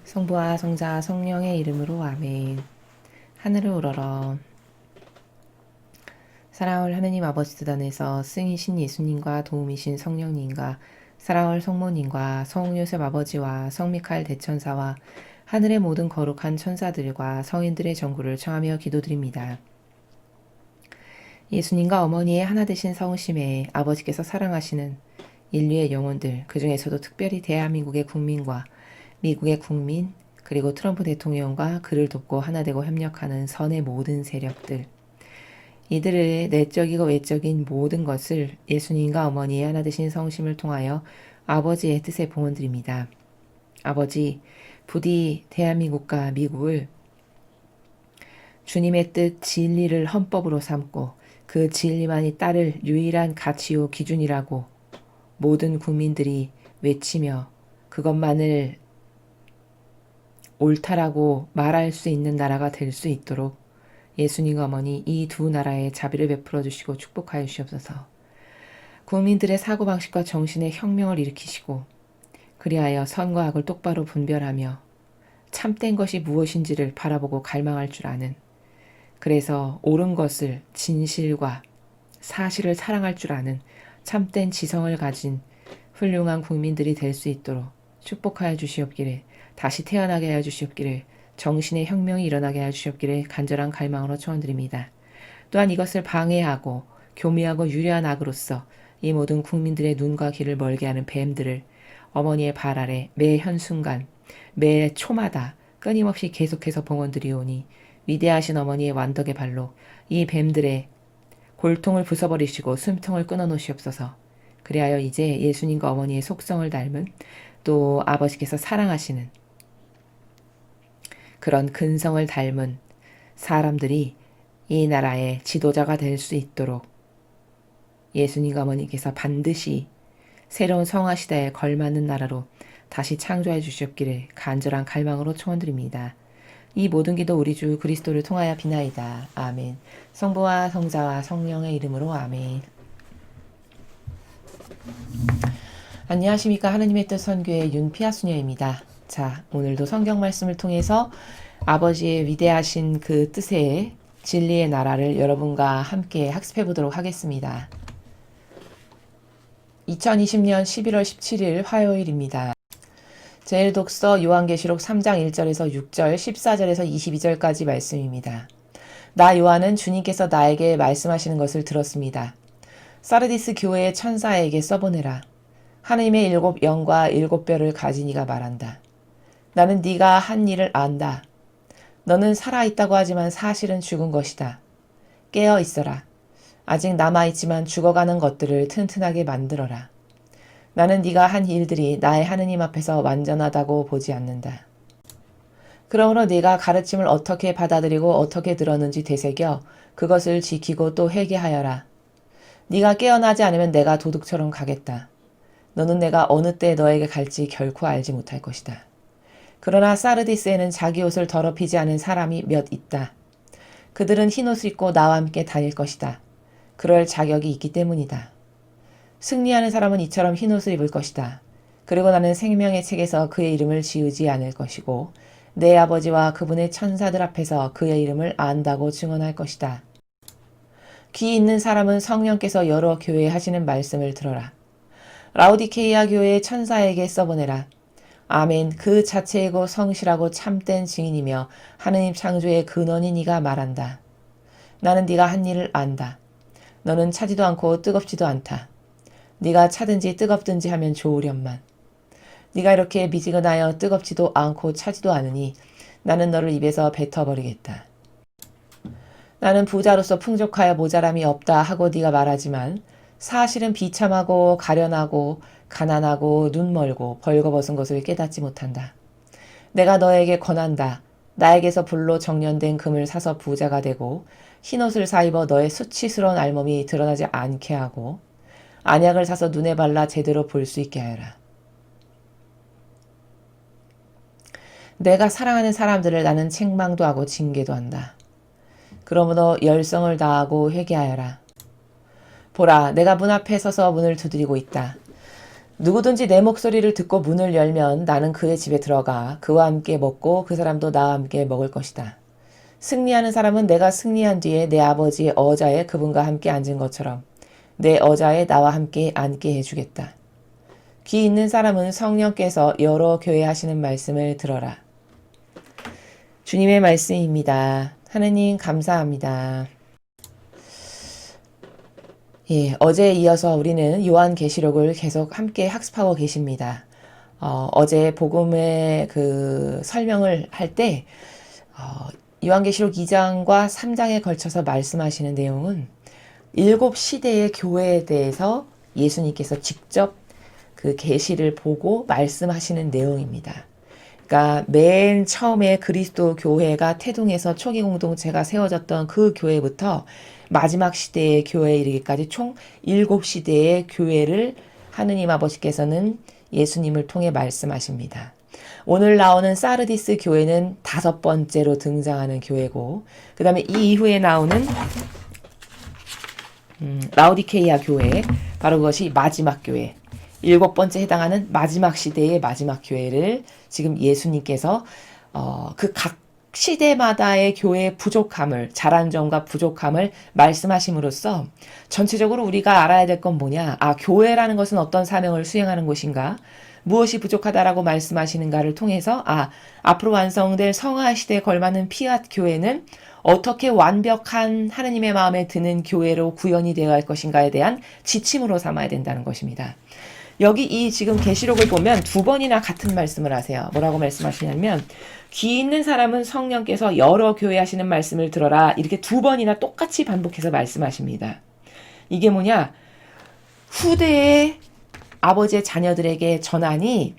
성부와 성자 성령의 이름으로 아멘. 하늘을 우러러. 사랑할 하느님 아버지 뜻안에서 승이신 예수님과 도움이신 성령님과 사랑할 성모님과 성요셉 아버지와 성미카엘 대천사와 하늘의 모든 거룩한 천사들과 성인들의 전구를 청하며 기도드립니다. 예수님과 어머니의 하나 되신 성심에 아버지께서 사랑하시는 인류의 영혼들, 그 중에서도 특별히 대한민국의 국민과 미국의 국민, 그리고 트럼프 대통령과 그를 돕고 하나 되고 협력하는 선의 모든 세력들, 이들의 내적이고 외적인 모든 것을 예수님과 어머니의 하나 되신 성심을 통하여 아버지의 뜻에 봉헌드립니다. 아버지, 부디 대한민국과 미국을 주님의 뜻 진리를 헌법으로 삼고 그 진리만이 따를 유일한 가치요 기준이라고 모든 국민들이 외치며 그것만을 옳다라고 말할 수 있는 나라가 될 수 있도록 예수님과 어머니 이 두 나라에 자비를 베풀어 주시고 축복하여 주시옵소서. 국민들의 사고방식과 정신의 혁명을 일으키시고 그리하여 선과 악을 똑바로 분별하며 참된 것이 무엇인지를 바라보고 갈망할 줄 아는, 그래서 옳은 것을 진실과 사실을 사랑할 줄 아는 참된 지성을 가진 훌륭한 국민들이 될 수 있도록 축복하여 주시옵기를, 다시 태어나게 하여 주시옵기를, 정신의 혁명이 일어나게 하여 주시옵기를 간절한 갈망으로 초원드립니다. 또한 이것을 방해하고 교미하고 유려한 악으로서 이 모든 국민들의 눈과 귀를 멀게 하는 뱀들을 어머니의 발 아래 매 현순간 매 초마다 끊임없이 계속해서 봉헌드리오니 위대하신 어머니의 완덕의 발로 이 뱀들의 골통을 부숴버리시고 숨통을 끊어놓으시옵소서. 그리하여 이제 예수님과 어머니의 속성을 닮은, 또 아버지께서 사랑하시는 그런 근성을 닮은 사람들이 이 나라의 지도자가 될 수 있도록 예수님과 어머니께서 반드시 새로운 성화시대에 걸맞는 나라로 다시 창조해 주시옵기를 간절한 갈망으로 초원드립니다. 이 모든 기도 우리 주 그리스도를 통하여 비나이다. 아멘. 성부와 성자와 성령의 이름으로 아멘. 안녕하십니까. 하느님의 뜻 선교의 윤피아수녀입니다. 자, 오늘도 성경 말씀을 통해서 아버지의 위대하신 그 뜻의 진리의 나라를 여러분과 함께 학습해 보도록 하겠습니다. 2020년 11월 17일 화요일입니다. 제1독서 요한계시록 3장 1절에서 6절, 14절에서 22절까지 말씀입니다. 나 요한은 주님께서 나에게 말씀하시는 것을 들었습니다. 사르디스 교회의 천사에게 써보내라. 하느님의 7 영과 7 뼈를 가진 이가 말한다. 나는 네가 한 일을 안다. 너는 살아있다고 하지만 사실은 죽은 것이다. 깨어 있어라. 아직 남아있지만 죽어가는 것들을 튼튼하게 만들어라. 나는 네가 한 일들이 나의 하느님 앞에서 완전하다고 보지 않는다. 그러므로 네가 가르침을 어떻게 받아들이고 어떻게 들었는지 되새겨 그것을 지키고 또 회개하여라. 네가 깨어나지 않으면 내가 도둑처럼 가겠다. 너는 내가 어느 때 너에게 갈지 결코 알지 못할 것이다. 그러나 사르디스에는 자기 옷을 더럽히지 않은 사람이 몇 있다. 그들은 흰옷을 입고 나와 함께 다닐 것이다. 그럴 자격이 있기 때문이다. 승리하는 사람은 이처럼 흰옷을 입을 것이다. 그리고 나는 생명의 책에서 그의 이름을 지우지 않을 것이고 내 아버지와 그분의 천사들 앞에서 그의 이름을 안다고 증언할 것이다. 귀 있는 사람은 성령께서 여러 교회에 하시는 말씀을 들어라. 라오디케이아 교회의 천사에게 써보내라. 아멘. 그 자체이고 성실하고 참된 증인이며 하느님 창조의 근원인 이가 말한다. 나는 네가 한 일을 안다. 너는 차지도 않고 뜨겁지도 않다. 네가 차든지 뜨겁든지 하면 좋으련만. 네가 이렇게 미지근하여 뜨겁지도 않고 차지도 않으니 나는 너를 입에서 뱉어버리겠다. 나는 부자로서 풍족하여 모자람이 없다 하고 네가 말하지만 사실은 비참하고 가련하고 가난하고 눈멀고 벌거벗은 것을 깨닫지 못한다. 내가 너에게 권한다. 나에게서 불로 정련된 금을 사서 부자가 되고 흰옷을 사입어 너의 수치스러운 알몸이 드러나지 않게 하고 안약을 사서 눈에 발라 제대로 볼 수 있게 하여라. 내가 사랑하는 사람들을 나는 책망도 하고 징계도 한다. 그러므로 열성을 다하고 회개하여라. 보라, 내가 문 앞에 서서 문을 두드리고 있다. 누구든지 내 목소리를 듣고 문을 열면 나는 그의 집에 들어가 그와 함께 먹고 그 사람도 나와 함께 먹을 것이다. 승리하는 사람은 내가 승리한 뒤에 내 아버지의 어자에 그분과 함께 앉은 것처럼 내 어자에 나와 함께 앉게 해주겠다. 귀 있는 사람은 성령께서 여러 교회 하시는 말씀을 들어라. 주님의 말씀입니다. 하느님 감사합니다. 예, 어제에 이어서 우리는 요한계시록을 계속 함께 학습하고 계십니다. 어제 복음의 그 설명을 할 때 요한계시록 2장과 3장에 걸쳐서 말씀하시는 내용은 7시대의 교회에 대해서 예수님께서 직접 그 계시를 보고 말씀하시는 내용입니다. 그러니까 맨 처음에 그리스도 교회가 태동에서 초기 공동체가 세워졌던 그 교회부터 마지막 시대의 교회에 이르기까지 총 7시대의 교회를 하느님 아버지께서는 예수님을 통해 말씀하십니다. 오늘 나오는 사르디스 교회는 5번째로 등장하는 교회고 그 다음에 이 이후에 나오는 라오디케이아 교회, 바로 그것이 마지막 교회, 7번째 해당하는 마지막 시대의 마지막 교회를 지금 예수님께서 그 각 시대마다의 교회의 부족함을, 잘한 점과 부족함을 말씀하심으로써 전체적으로 우리가 알아야 될 건 뭐냐? 교회라는 것은 어떤 사명을 수행하는 곳인가? 무엇이 부족하다라고 말씀하시는가를 통해서 앞으로 완성될 성화 시대에 걸맞는 피앗 교회는 어떻게 완벽한 하느님의 마음에 드는 교회로 구현이 되어야 할 것인가에 대한 지침으로 삼아야 된다는 것입니다. 여기 이 지금 계시록을 보면 2번이나 같은 말씀을 하세요. 뭐라고 말씀하시냐면 귀 있는 사람은 성령께서 여러 교회 하시는 말씀을 들어라. 이렇게 2번이나 똑같이 반복해서 말씀하십니다. 이게 뭐냐? 후대의 아버지의 자녀들에게 전하니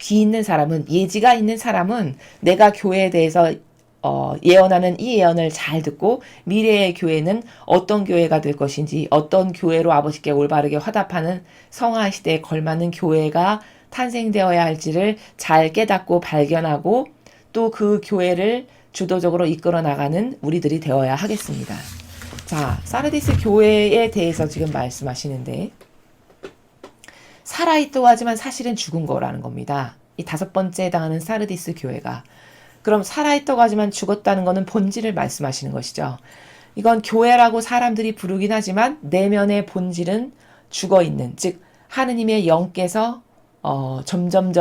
귀 있는 사람은, 예지가 있는 사람은 내가 교회에 대해서 예언하는 이 예언을 잘 듣고 미래의 교회는 어떤 교회가 될 것인지, 어떤 교회로 아버지께 올바르게 화답하는 성화 시대에 걸맞는 교회가 탄생되어야 할지를 잘 깨닫고 발견하고 또 그 교회를 주도적으로 이끌어 나가는 우리들이 되어야 하겠습니다. 자, 사르디스 교회에 대해서 지금 말씀하시는데 살아있다고 하지만 사실은 죽은 거라는 겁니다. 이 5번째에 해당하는 사르디스 교회가. 그럼 살아있다고 하지만 죽었다는 것은 본질을 말씀하시는 것이죠. 이건 교회라고 사람들이 부르긴 하지만 내면의 본질은 죽어있는, 즉 하느님의 영께서 점점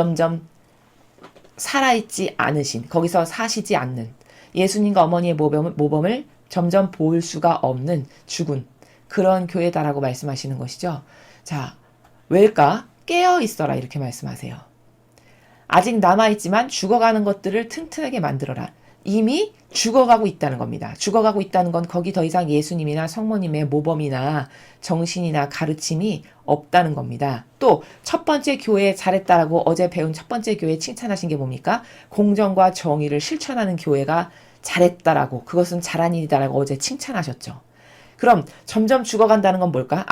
살아있지 않으신, 거기서 사시지 않는, 예수님과 어머니의 모범을 점점 볼 수가 없는 죽은 그런 교회다라고 말씀하시는 것이죠. 자, 왜일까? 깨어 있어라 이렇게 말씀하세요. 아직 남아있지만 죽어가는 것들을 튼튼하게 만들어라. 이미 죽어가고 있다는 겁니다. 죽어가고 있다는 건 거기 더 이상 예수님이나 성모님의 모범이나 정신이나 가르침이 없다는 겁니다. 또 첫 번째 교회 잘했다라고 어제 배운 첫 번째 교회 칭찬하신 게 뭡니까? 공정과 정의를 실천하는 교회가 잘했다라고, 그것은 잘한 일이다라고 어제 칭찬하셨죠. 그럼 점점 죽어간다는 건 뭘까?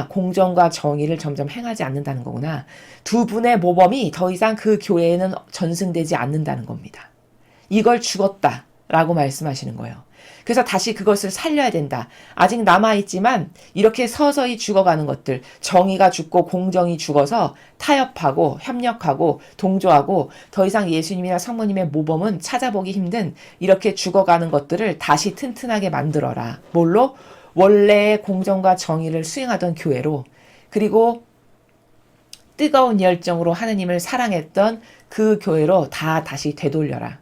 공정과 정의를 점점 행하지 않는다는 거구나. 2분의 모범이 더 이상 그 교회에는 전승되지 않는다는 겁니다. 이걸 죽었다라고 말씀하시는 거예요. 그래서 다시 그것을 살려야 된다. 아직 남아있지만 이렇게 서서히 죽어가는 것들, 정의가 죽고 공정이 죽어서 타협하고 협력하고 동조하고 더 이상 예수님이나 성모님의 모범은 찾아보기 힘든 이렇게 죽어가는 것들을 다시 튼튼하게 만들어라. 뭘로? 원래의 공정과 정의를 수행하던 교회로, 그리고 뜨거운 열정으로 하느님을 사랑했던 그 교회로 다시 되돌려라.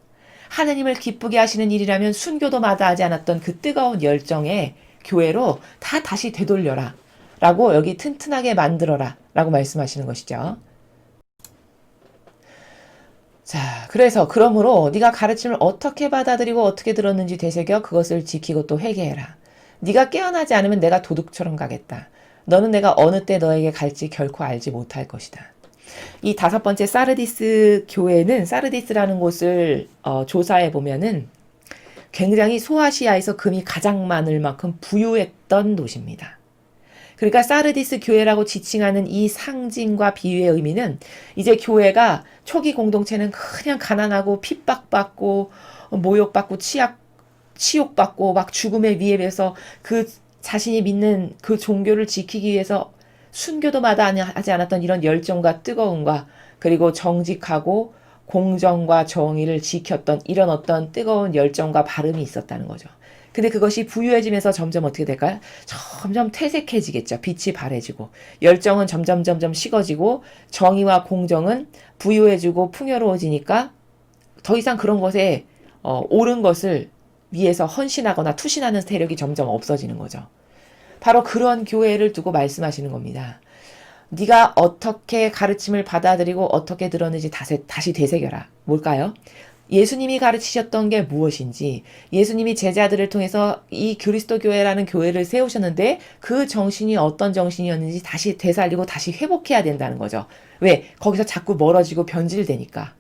하느님을 기쁘게 하시는 일이라면 순교도 마다하지 않았던 그 뜨거운 열정의 교회로 다시 되돌려라. 라고 여기 튼튼하게 만들어라. 라고 말씀하시는 것이죠. 자, 그러므로 네가 가르침을 어떻게 받아들이고 어떻게 들었는지 되새겨 그것을 지키고 또 회개해라. 네가 깨어나지 않으면 내가 도둑처럼 가겠다. 너는 내가 어느 때 너에게 갈지 결코 알지 못할 것이다. 이 5번째 사르디스 교회는, 사르디스라는 곳을 조사해 보면은 굉장히 소아시아에서 금이 가장 많을 만큼 부유했던 도시입니다. 그러니까 사르디스 교회라고 지칭하는 이 상징과 비유의 의미는 이제 교회가 초기 공동체는 그냥 가난하고 핍박받고 모욕받고 치욕받고 막 죽음의 위협에서 그 자신이 믿는 그 종교를 지키기 위해서 순교도 마다하지 않았던 이런 열정과 뜨거움과 그리고 정직하고 공정과 정의를 지켰던 이런 어떤 뜨거운 열정과 발음이 있었다는 거죠. 근데 그것이 부유해지면서 점점 어떻게 될까요? 점점 퇴색해지겠죠. 빛이 바래지고 열정은 점점 식어지고 정의와 공정은 부유해지고 풍요로워지니까 더 이상 그런 것에 옳은 것을 위해서 헌신하거나 투신하는 세력이 점점 없어지는 거죠. 바로 그런 교회를 두고 말씀하시는 겁니다. 네가 어떻게 가르침을 받아들이고 어떻게 들었는지 다시 되새겨라. 뭘까요? 예수님이 가르치셨던 게 무엇인지, 예수님이 제자들을 통해서 이 그리스도 교회라는 교회를 세우셨는데 그 정신이 어떤 정신이었는지 다시 되살리고 다시 회복해야 된다는 거죠. 왜? 거기서 자꾸 멀어지고 변질되니까.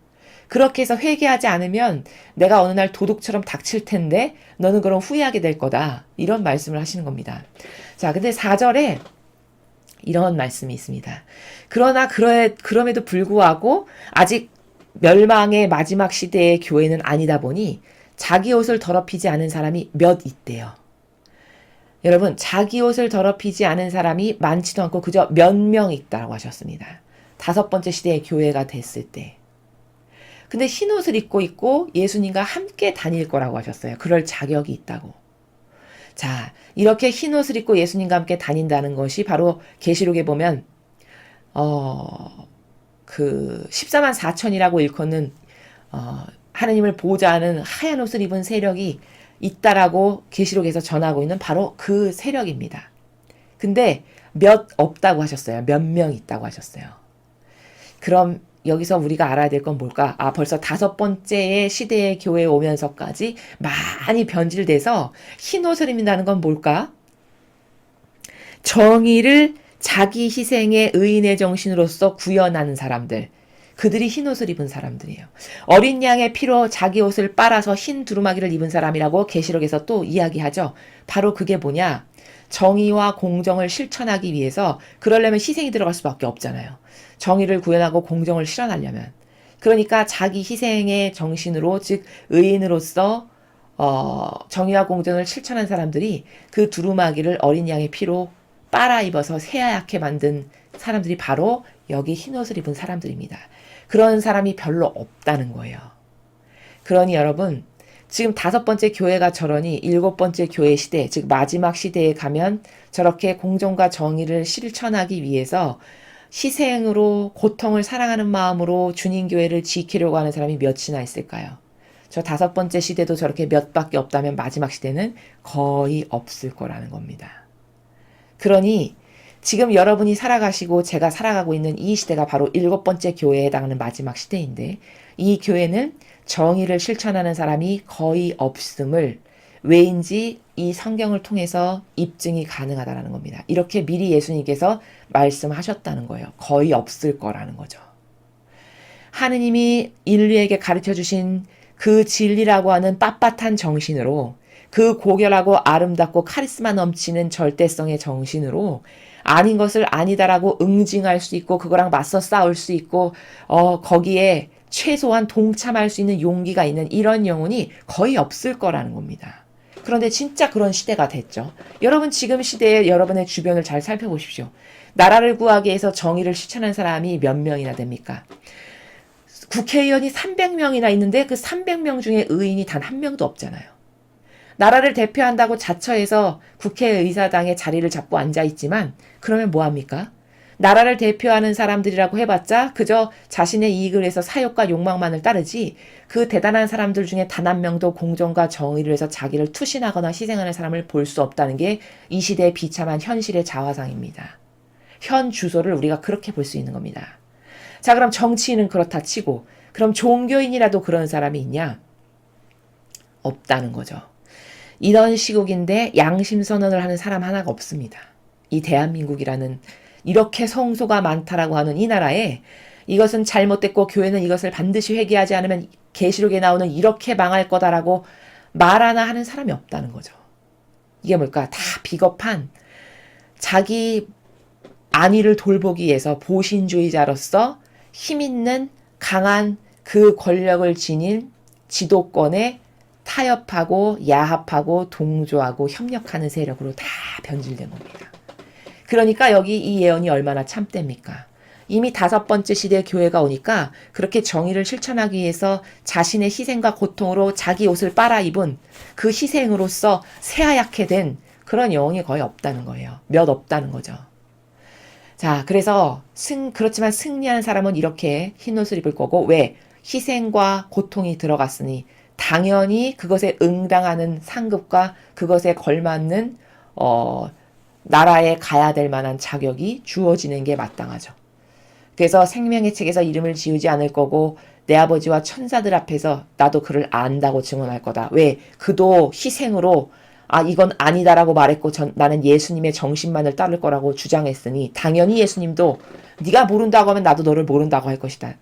그렇게 해서 회개하지 않으면 내가 어느 날 도둑처럼 닥칠 텐데 너는 그럼 후회하게 될 거다. 이런 말씀을 하시는 겁니다. 자, 근데 4절에 이런 말씀이 있습니다. 그러나 그럼에도 불구하고 아직 멸망의 마지막 시대의 교회는 아니다 보니 자기 옷을 더럽히지 않은 사람이 몇 있대요. 여러분, 자기 옷을 더럽히지 않은 사람이 많지도 않고 그저 몇 명 있다고 하셨습니다. 5번째 시대의 교회가 됐을 때. 근데 흰 옷을 입고 있고 예수님과 함께 다닐 거라고 하셨어요. 그럴 자격이 있다고. 자, 이렇게 흰 옷을 입고 예수님과 함께 다닌다는 것이 바로 계시록에 보면 14만 4천이라고 일컫는 하느님을 보호자하는 하얀 옷을 입은 세력이 있다라고 계시록에서 전하고 있는 바로 그 세력입니다. 근데 몇 없다고 하셨어요. 몇 명 있다고 하셨어요. 그럼 여기서 우리가 알아야 될 건 뭘까? 벌써 5번째의 시대의 교회에 오면서까지 많이 변질돼서 흰 옷을 입는다는 건 뭘까? 정의를 자기 희생의 의인의 정신으로서 구현하는 사람들. 그들이 흰 옷을 입은 사람들이에요. 어린 양의 피로 자기 옷을 빨아서 흰 두루마기를 입은 사람이라고 계시록에서 또 이야기하죠. 바로 그게 뭐냐? 정의와 공정을 실천하기 위해서 그러려면 희생이 들어갈 수밖에 없잖아요. 정의를 구현하고 공정을 실현하려면. 그러니까 자기 희생의 정신으로, 즉 의인으로서 정의와 공정을 실천한 사람들이 그 두루마기를 어린 양의 피로 빨아 입어서 새하얗게 만든 사람들이 바로 여기 흰옷을 입은 사람들입니다. 그런 사람이 별로 없다는 거예요. 그러니 여러분, 지금 5번째 교회가 저러니 7번째 교회 시대, 즉 마지막 시대에 가면 저렇게 공정과 정의를 실천하기 위해서 희생으로 고통을 사랑하는 마음으로 주님 교회를 지키려고 하는 사람이 몇이나 있을까요? 저 5번째 시대도 저렇게 몇 밖에 없다면 마지막 시대는 거의 없을 거라는 겁니다. 그러니 지금 여러분이 살아가시고 제가 살아가고 있는 이 시대가 바로 7번째 교회에 해당하는 마지막 시대인데 이 교회는 정의를 실천하는 사람이 거의 없음을 왜인지 이 성경을 통해서 입증이 가능하다는 겁니다. 이렇게 미리 예수님께서 말씀하셨다는 거예요. 거의 없을 거라는 거죠. 하느님이 인류에게 가르쳐 주신 그 진리라고 하는 빳빳한 정신으로 그 고결하고 아름답고 카리스마 넘치는 절대성의 정신으로 아닌 것을 아니다라고 응징할 수 있고 그거랑 맞서 싸울 수 있고 거기에 최소한 동참할 수 있는 용기가 있는 이런 영혼이 거의 없을 거라는 겁니다. 그런데 진짜 그런 시대가 됐죠. 여러분 지금 시대에 여러분의 주변을 잘 살펴보십시오. 나라를 구하기 위해서 정의를 실천한 사람이 몇 명이나 됩니까? 국회의원이 300명이나 있는데 그 300명 중에 의인이 단 한 명도 없잖아요. 나라를 대표한다고 자처해서 국회의사당에 자리를 잡고 앉아있지만 그러면 뭐합니까? 나라를 대표하는 사람들이라고 해봤자 그저 자신의 이익을 위해서 사욕과 욕망만을 따르지 그 대단한 사람들 중에 단 한 명도 공정과 정의를 위해서 자기를 투신하거나 희생하는 사람을 볼 수 없다는 게 이 시대의 비참한 현실의 자화상입니다. 현 주소를 우리가 그렇게 볼 수 있는 겁니다. 자, 그럼 정치인은 그렇다 치고 그럼 종교인이라도 그런 사람이 있냐? 없다는 거죠. 이런 시국인데 양심선언을 하는 사람 하나가 없습니다. 이 대한민국이라는 이렇게 성소가 많다라고 하는 이 나라에 이것은 잘못됐고 교회는 이것을 반드시 회개하지 않으면 계시록에 나오는 이렇게 망할 거다라고 말 하나 하는 사람이 없다는 거죠. 이게 뭘까? 다 비겁한 자기 안위를 돌보기 위해서 보신주의자로서 힘있는 강한 그 권력을 지닌 지도권에 타협하고 야합하고 동조하고 협력하는 세력으로 다 변질된 겁니다. 그러니까 여기 이 예언이 얼마나 참됩니까? 이미 5번째 시대 교회가 오니까 그렇게 정의를 실천하기 위해서 자신의 희생과 고통으로 자기 옷을 빨아입은 그 희생으로서 새하얗게 된 그런 영혼이 거의 없다는 거예요. 몇 없다는 거죠. 자, 그래서 그렇지만 승리한 사람은 이렇게 흰 옷을 입을 거고, 왜? 희생과 고통이 들어갔으니 당연히 그것에 응당하는 상급과 그것에 걸맞는 나라에 가야 될 만한 자격이 주어지는 게 마땅하죠. 그래서 생명의 책에서 이름을 지우지 않을 거고 내 아버지와 천사들 앞에서 나도 그를 안다고 증언할 거다. 왜? 그도 희생으로 이건 아니다라고 말했고 나는 예수님의 정신만을 따를 거라고 주장했으니 당연히 예수님도 네가 모른다고 하면 나도 너를 모른다고 할 것이다.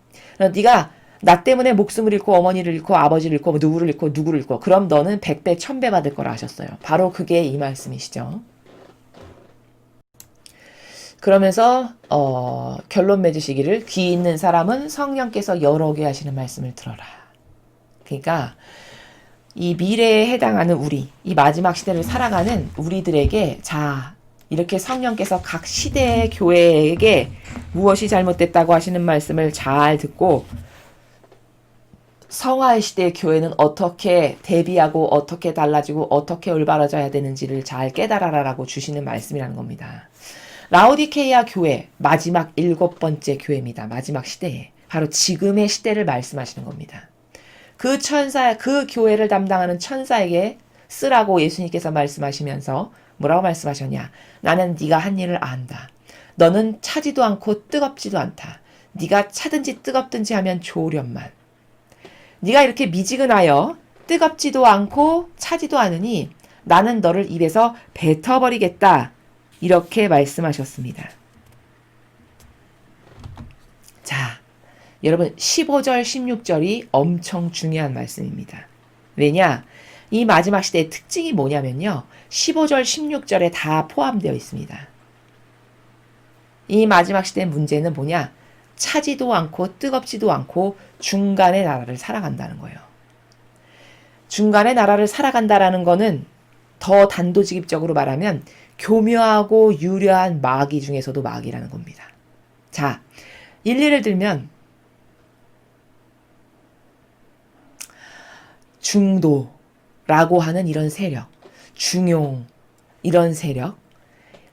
네가 나 때문에 목숨을 잃고 어머니를 잃고 아버지를 잃고 누구를 잃고 그럼 너는 100배 1000배 받을 거라 하셨어요. 바로 그게 이 말씀이시죠. 그러면서 결론 맺으시기를 귀 있는 사람은 성령께서 여러 개 하시는 말씀을 들어라. 그러니까 이 미래에 해당하는 우리, 이 마지막 시대를 살아가는 우리들에게 자 이렇게 성령께서 각 시대의 교회에게 무엇이 잘못됐다고 하시는 말씀을 잘 듣고 성화의 시대의 교회는 어떻게 대비하고 어떻게 달라지고 어떻게 올바라져야 되는지를 잘 깨달아라라고 주시는 말씀이라는 겁니다. 라오디케이아 교회 마지막 7번째 교회입니다. 마지막 시대에 바로 지금의 시대를 말씀하시는 겁니다. 그 교회를 담당하는 천사에게 쓰라고 예수님께서 말씀하시면서 뭐라고 말씀하셨냐? 나는 네가 한 일을 안다. 너는 차지도 않고 뜨겁지도 않다. 네가 차든지 뜨겁든지 하면 좋으련만. 네가 이렇게 미지근하여 뜨겁지도 않고 차지도 않으니 나는 너를 입에서 뱉어버리겠다. 이렇게 말씀하셨습니다. 자, 여러분 15절 16절이 엄청 중요한 말씀입니다. 왜냐? 이 마지막 시대의 특징이 뭐냐면요. 15절 16절에 다 포함되어 있습니다. 이 마지막 시대의 문제는 뭐냐? 차지도 않고 뜨겁지도 않고 중간의 나라를 살아간다는 거예요. 중간의 나라를 살아간다라는 거는 더 단도직입적으로 말하면 교묘하고 유려한 마귀 중에서도 마귀라는 겁니다. 자, 일례를 들면 중도라고 하는 이런 세력, 중용 이런 세력,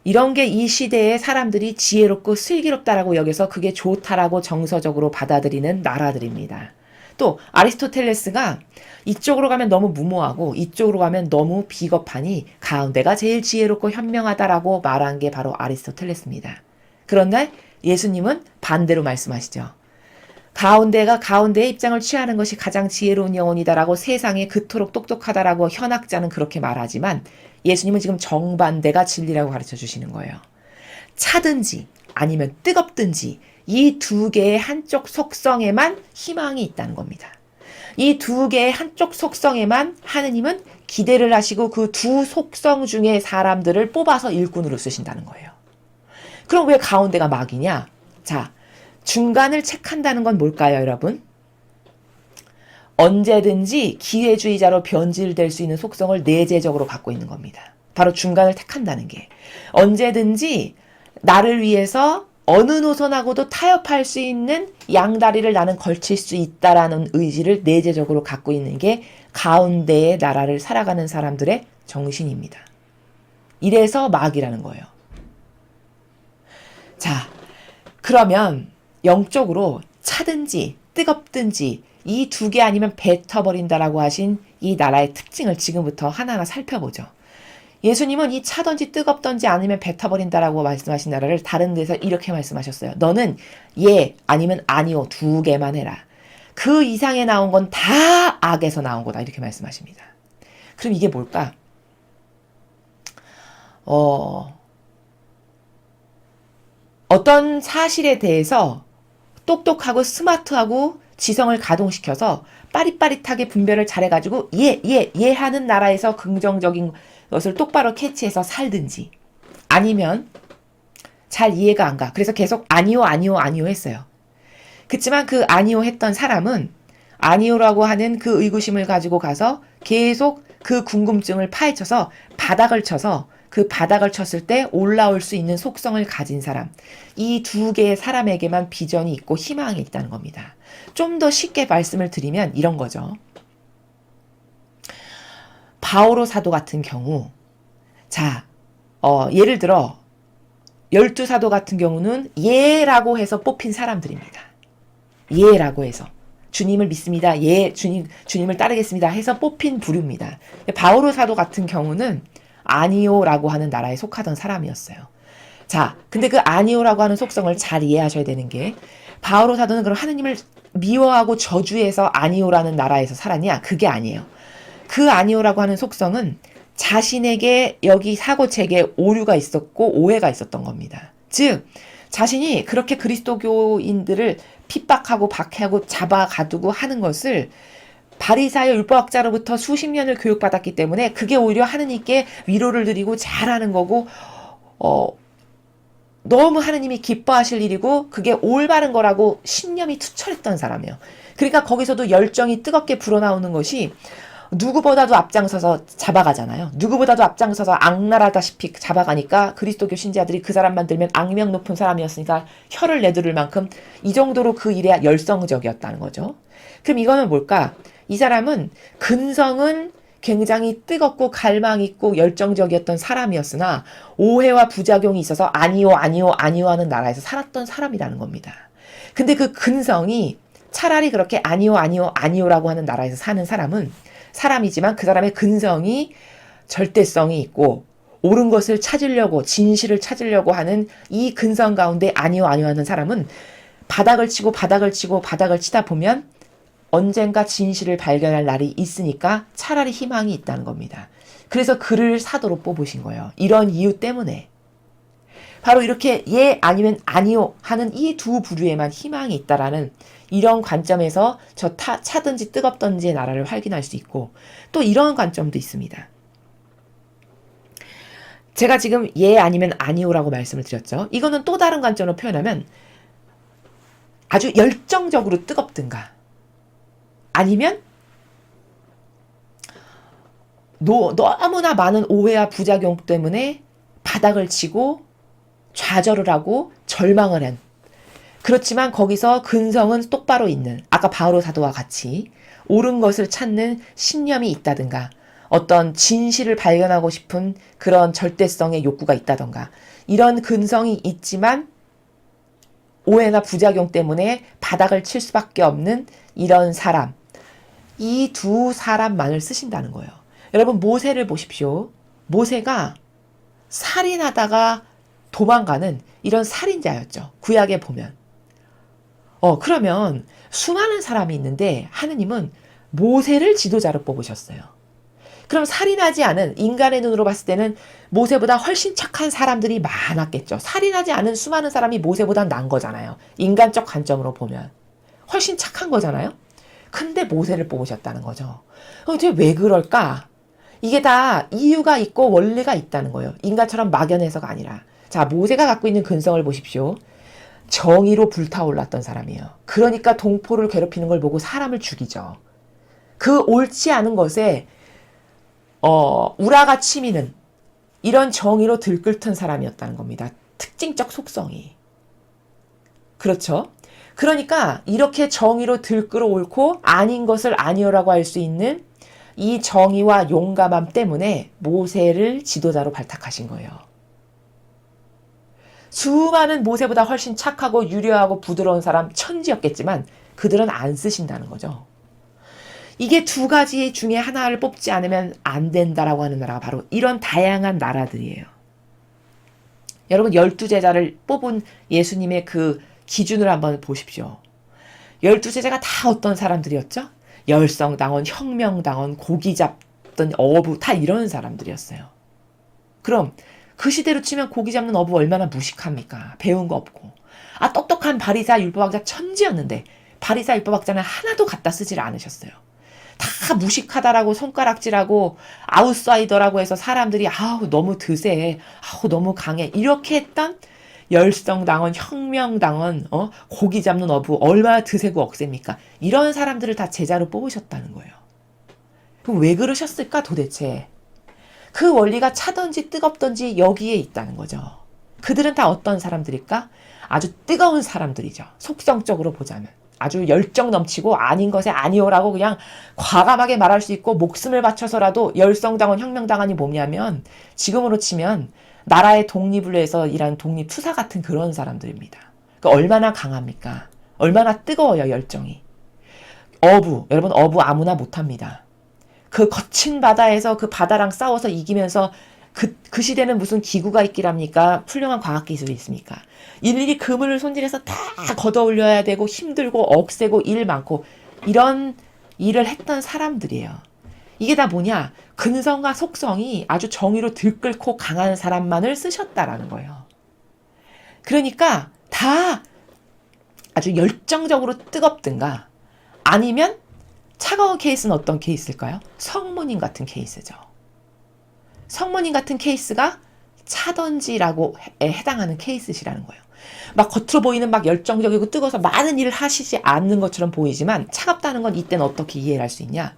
이런 게 이 시대에 사람들이 지혜롭고 슬기롭다라고 여겨서 그게 좋다라고 정서적으로 받아들이는 나라들입니다. 또 아리스토텔레스가 이쪽으로 가면 너무 무모하고 이쪽으로 가면 너무 비겁하니 가운데가 제일 지혜롭고 현명하다라고 말한 게 바로 아리스토텔레스입니다. 그런데 예수님은 반대로 말씀하시죠. 가운데의 입장을 취하는 것이 가장 지혜로운 영혼이다라고 세상에 그토록 똑똑하다라고 현학자는 그렇게 말하지만 예수님은 지금 정반대가 진리라고 가르쳐 주시는 거예요. 차든지 아니면 뜨겁든지 이 두 개의 한쪽 속성에만 희망이 있다는 겁니다. 이 두 개의 한쪽 속성에만 하느님은 기대를 하시고 그 두 속성 중에 사람들을 뽑아서 일꾼으로 쓰신다는 거예요. 그럼 왜 가운데가 마귀냐? 자, 중간을 택한다는 건 뭘까요, 여러분? 언제든지 기회주의자로 변질될 수 있는 속성을 내재적으로 갖고 있는 겁니다. 바로 중간을 택한다는 게. 언제든지 나를 위해서 어느 노선하고도 타협할 수 있는 양다리를 나는 걸칠 수 있다라는 의지를 내재적으로 갖고 있는 게 가운데의 나라를 살아가는 사람들의 정신입니다. 이래서 마귀라는 거예요. 자, 그러면 영적으로 차든지 뜨겁든지 이 두 개 아니면 뱉어버린다라고 하신 이 나라의 특징을 지금부터 하나하나 살펴보죠. 예수님은 이 차든지 뜨겁든지 아니면 뱉어버린다라고 말씀하신 나라를 다른 데서 이렇게 말씀하셨어요. 너는 예 아니면 아니요 두 개만 해라. 그 이상에 나온 건 다 악에서 나온 거다. 이렇게 말씀하십니다. 그럼 이게 뭘까? 어떤 사실에 대해서 똑똑하고 스마트하고 지성을 가동시켜서 빠릿빠릿하게 분별을 잘해가지고 예 하는 나라에서 긍정적인 것을 똑바로 캐치해서 살든지 아니면 잘 이해가 안 가. 그래서 계속 아니요 했어요. 그치만 그 아니요 했던 사람은 아니요라고 하는 그 의구심을 가지고 가서 계속 그 궁금증을 파헤쳐서 바닥을 쳐서 그 바닥을 쳤을 때 올라올 수 있는 속성을 가진 사람. 이 두 개의 사람에게만 비전이 있고 희망이 있다는 겁니다. 좀 더 쉽게 말씀을 드리면 이런 거죠. 바오로 사도 같은 경우, 자, 예를 들어 12사도 같은 경우는 예라고 해서 뽑힌 사람들입니다. 예라고 해서 주님을 믿습니다. 예, 주님을 따르겠습니다. 해서 뽑힌 부류입니다. 바오로 사도 같은 경우는 아니오라고 하는 나라에 속하던 사람이었어요. 자, 근데 그 아니오라고 하는 속성을 잘 이해하셔야 되는 게, 바오로 사도는 그럼 하느님을 미워하고 저주해서 아니오라는 나라에서 살았냐? 그게 아니에요. 그 아니오라고 하는 속성은 자신에게 여기 사고체계에 오류가 있었고 오해가 있었던 겁니다. 즉, 자신이 그렇게 그리스도교인들을 핍박하고 박해하고 잡아가두고 하는 것을 바리사의 율법학자로부터 수십 년을 교육받았기 때문에 그게 오히려 하느님께 위로를 드리고 잘하는 거고, 너무 하느님이 기뻐하실 일이고 그게 올바른 거라고 신념이 투철했던 사람이에요. 그러니까 거기서도 열정이 뜨겁게 불어나오는 것이 누구보다도 앞장서서 잡아가잖아요. 누구보다도 앞장서서 악랄하다시피 잡아가니까 그리스도교 신자들이 그 사람만 들면 악명 높은 사람이었으니까 혀를 내두를 만큼 이 정도로 그 일에 열성적이었다는 거죠. 그럼 이거는 뭘까? 이 사람은 근성은 굉장히 뜨겁고 갈망 있고 열정적이었던 사람이었으나 오해와 부작용이 있어서 아니요 하는 나라에서 살았던 사람이라는 겁니다. 근데 그 근성이 차라리 그렇게 아니요라고 하는 나라에서 사는 사람은 사람이지만 그 사람의 근성이 절대성이 있고 옳은 것을 찾으려고 진실을 찾으려고 하는 이 근성 가운데 아니요 하는 사람은 바닥을 치다 보면 언젠가 진실을 발견할 날이 있으니까 차라리 희망이 있다는 겁니다. 그래서 그를 사도로 뽑으신 거예요. 이런 이유 때문에. 바로 이렇게 예 아니면 아니요 하는 이 두 부류에만 희망이 있다라는 이런 관점에서 차든지 뜨겁든지의 나라를 확인할 수 있고, 또 이런 관점도 있습니다. 제가 지금 예 아니면 아니요라고 말씀을 드렸죠. 이거는 또 다른 관점으로 표현하면 아주 열정적으로 뜨겁든가, 아니면 너무나 많은 오해와 부작용 때문에 바닥을 치고 좌절을 하고 절망을 한, 그렇지만 거기서 근성은 똑바로 있는, 아까 바오로 사도와 같이 옳은 것을 찾는 신념이 있다든가, 어떤 진실을 발견하고 싶은 그런 절대성의 욕구가 있다던가, 이런 근성이 있지만 오해나 부작용 때문에 바닥을 칠 수밖에 없는 이런 사람, 이 두 사람만을 쓰신다는 거예요. 여러분, 모세를 보십시오. 모세가 살인하다가 도망가는 이런 살인자였죠. 구약에 보면. 그러면 수많은 사람이 있는데 하느님은 모세를 지도자로 뽑으셨어요. 그럼 살인하지 않은, 인간의 눈으로 봤을 때는 모세보다 훨씬 착한 사람들이 많았겠죠. 살인하지 않은 수많은 사람이 모세보다 난 거잖아요. 인간적 관점으로 보면. 훨씬 착한 거잖아요. 근데 모세를 뽑으셨다는 거죠. 도대체 왜 그럴까? 이게 다 이유가 있고 원리가 있다는 거예요. 인간처럼 막연해서가 아니라. 자, 모세가 갖고 있는 근성을 보십시오. 정의로 불타올랐던 사람이에요. 그러니까 동포를 괴롭히는 걸 보고 사람을 죽이죠. 그 옳지 않은 것에 우라가 치미는 이런 정의로 들끓던 사람이었다는 겁니다. 특징적 속성이. 그렇죠? 그러니까 이렇게 정의로 들끓어 옳고 아닌 것을 아니오라고 할 수 있는 이 정의와 용감함 때문에 모세를 지도자로 발탁하신 거예요. 수많은 모세보다 훨씬 착하고 유려하고 부드러운 사람 천지였겠지만 그들은 안 쓰신다는 거죠. 이게 두 가지 중에 하나를 뽑지 않으면 안 된다라고 하는 나라가 바로 이런 다양한 나라들이에요. 여러분, 12제자를 뽑은 예수님의 그 기준을 한번 보십시오. 12제자가 다 어떤 사람들이었죠? 열성당원, 혁명당원, 고기 잡던 어부, 다 이런 사람들이었어요. 그럼 그 시대로 치면 고기 잡는 어부 얼마나 무식합니까? 배운 거 없고. 똑똑한 바리사 율법학자 천지였는데 바리사 율법학자는 하나도 갖다 쓰질 않으셨어요. 다 무식하다라고 손가락질하고 아웃사이더라고 해서 사람들이 너무 드세, 너무 강해 이렇게 했던 열성당원, 혁명당원, 고기 잡는 어부 얼마나 드세고 억셉니까? 이런 사람들을 다 제자로 뽑으셨다는 거예요. 그럼 왜 그러셨을까 도대체? 그 원리가 차든지 뜨겁든지 여기에 있다는 거죠. 그들은 다 어떤 사람들일까? 아주 뜨거운 사람들이죠. 속성적으로 보자면. 아주 열정 넘치고 아닌 것에 아니오라고 그냥 과감하게 말할 수 있고 목숨을 바쳐서라도 열성당원 혁명당원이 뭐냐면 지금으로 치면 나라의 독립을 위해서 일하는 독립투사 같은 그런 사람들입니다. 그러니까 얼마나 강합니까? 얼마나 뜨거워요, 열정이. 여러분 어부 아무나 못합니다. 그 거친 바다에서 그 바다랑 싸워서 이기면서 그 시대는 무슨 기구가 있기랍니까? 훌륭한 과학기술이 있습니까? 일일이 그물을 손질해서 다 걷어 올려야 되고 힘들고 억세고 일 많고 이런 일을 했던 사람들이에요. 이게 다 뭐냐? 근성과 속성이 아주 정의로 들끓고 강한 사람만을 쓰셨다라는 거예요. 그러니까 다 아주 열정적으로 뜨겁든가 아니면 차가운 케이스는 어떤 케이스일까요? 성모님 같은 케이스죠. 성모님 같은 케이스가 차던지라고 해당하는 케이스시라는 거예요. 막 겉으로 보이는 막 열정적이고 뜨거워서 많은 일을 하시지 않는 것처럼 보이지만 차갑다는 건 이때는 어떻게 이해를 할 수 있냐?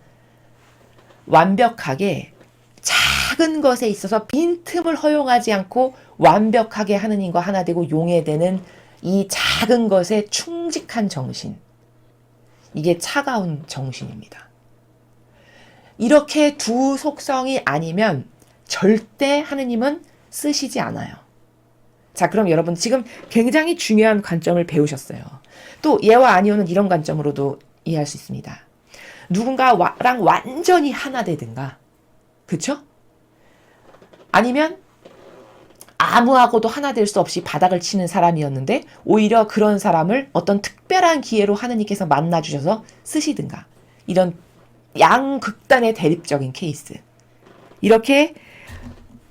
완벽하게 작은 것에 있어서 빈틈을 허용하지 않고 완벽하게 하느님과 하나 되고 용해되는 이 작은 것에 충직한 정신. 이게 차가운 정신입니다. 이렇게 두 속성이 아니면 절대 하느님은 쓰시지 않아요. 자, 그럼 여러분 지금 굉장히 중요한 관점을 배우셨어요. 또 예와 아니오는 이런 관점으로도 이해할 수 있습니다. 누군가랑 완전히 하나 되든가, 그쵸? 아니면 아무하고도 하나 될 수 없이 바닥을 치는 사람이었는데 오히려 그런 사람을 어떤 특별한 기회로 하느님께서 만나주셔서 쓰시든가, 이런 양극단의 대립적인 케이스. 이렇게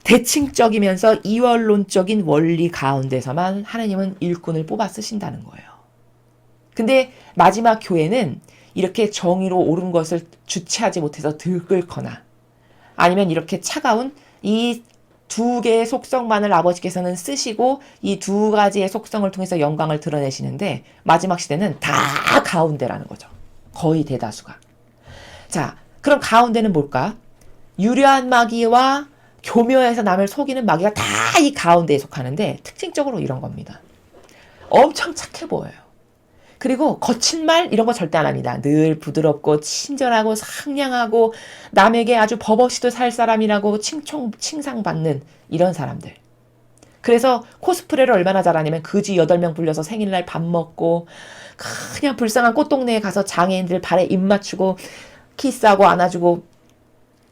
대칭적이면서 이원론적인 원리 가운데서만 하나님은 일꾼을 뽑아 쓰신다는 거예요. 근데 마지막 교회는 이렇게 정의로 옳은 것을 주체하지 못해서 들끓거나 아니면 이렇게 차가운 이 두 개의 속성만을 아버지께서는 쓰시고 이 두 가지의 속성을 통해서 영광을 드러내시는데 마지막 시대는 다 가운데라는 거죠. 거의 대다수가. 자, 그럼 가운데는 뭘까? 유려한 마귀와 교묘해서 남을 속이는 마귀가 다 이 가운데에 속하는데 특징적으로 이런 겁니다. 엄청 착해 보여요. 그리고 거친 말 이런 거 절대 안 합니다. 늘 부드럽고 친절하고 상냥하고 남에게 아주 버벅이도 살 사람이라고 칭상받는 이런 사람들. 그래서 코스프레를 얼마나 잘하냐면 그지 8명 불려서 생일날 밥 먹고 그냥 불쌍한 꽃동네에 가서 장애인들 발에 입 맞추고 키스하고 안아주고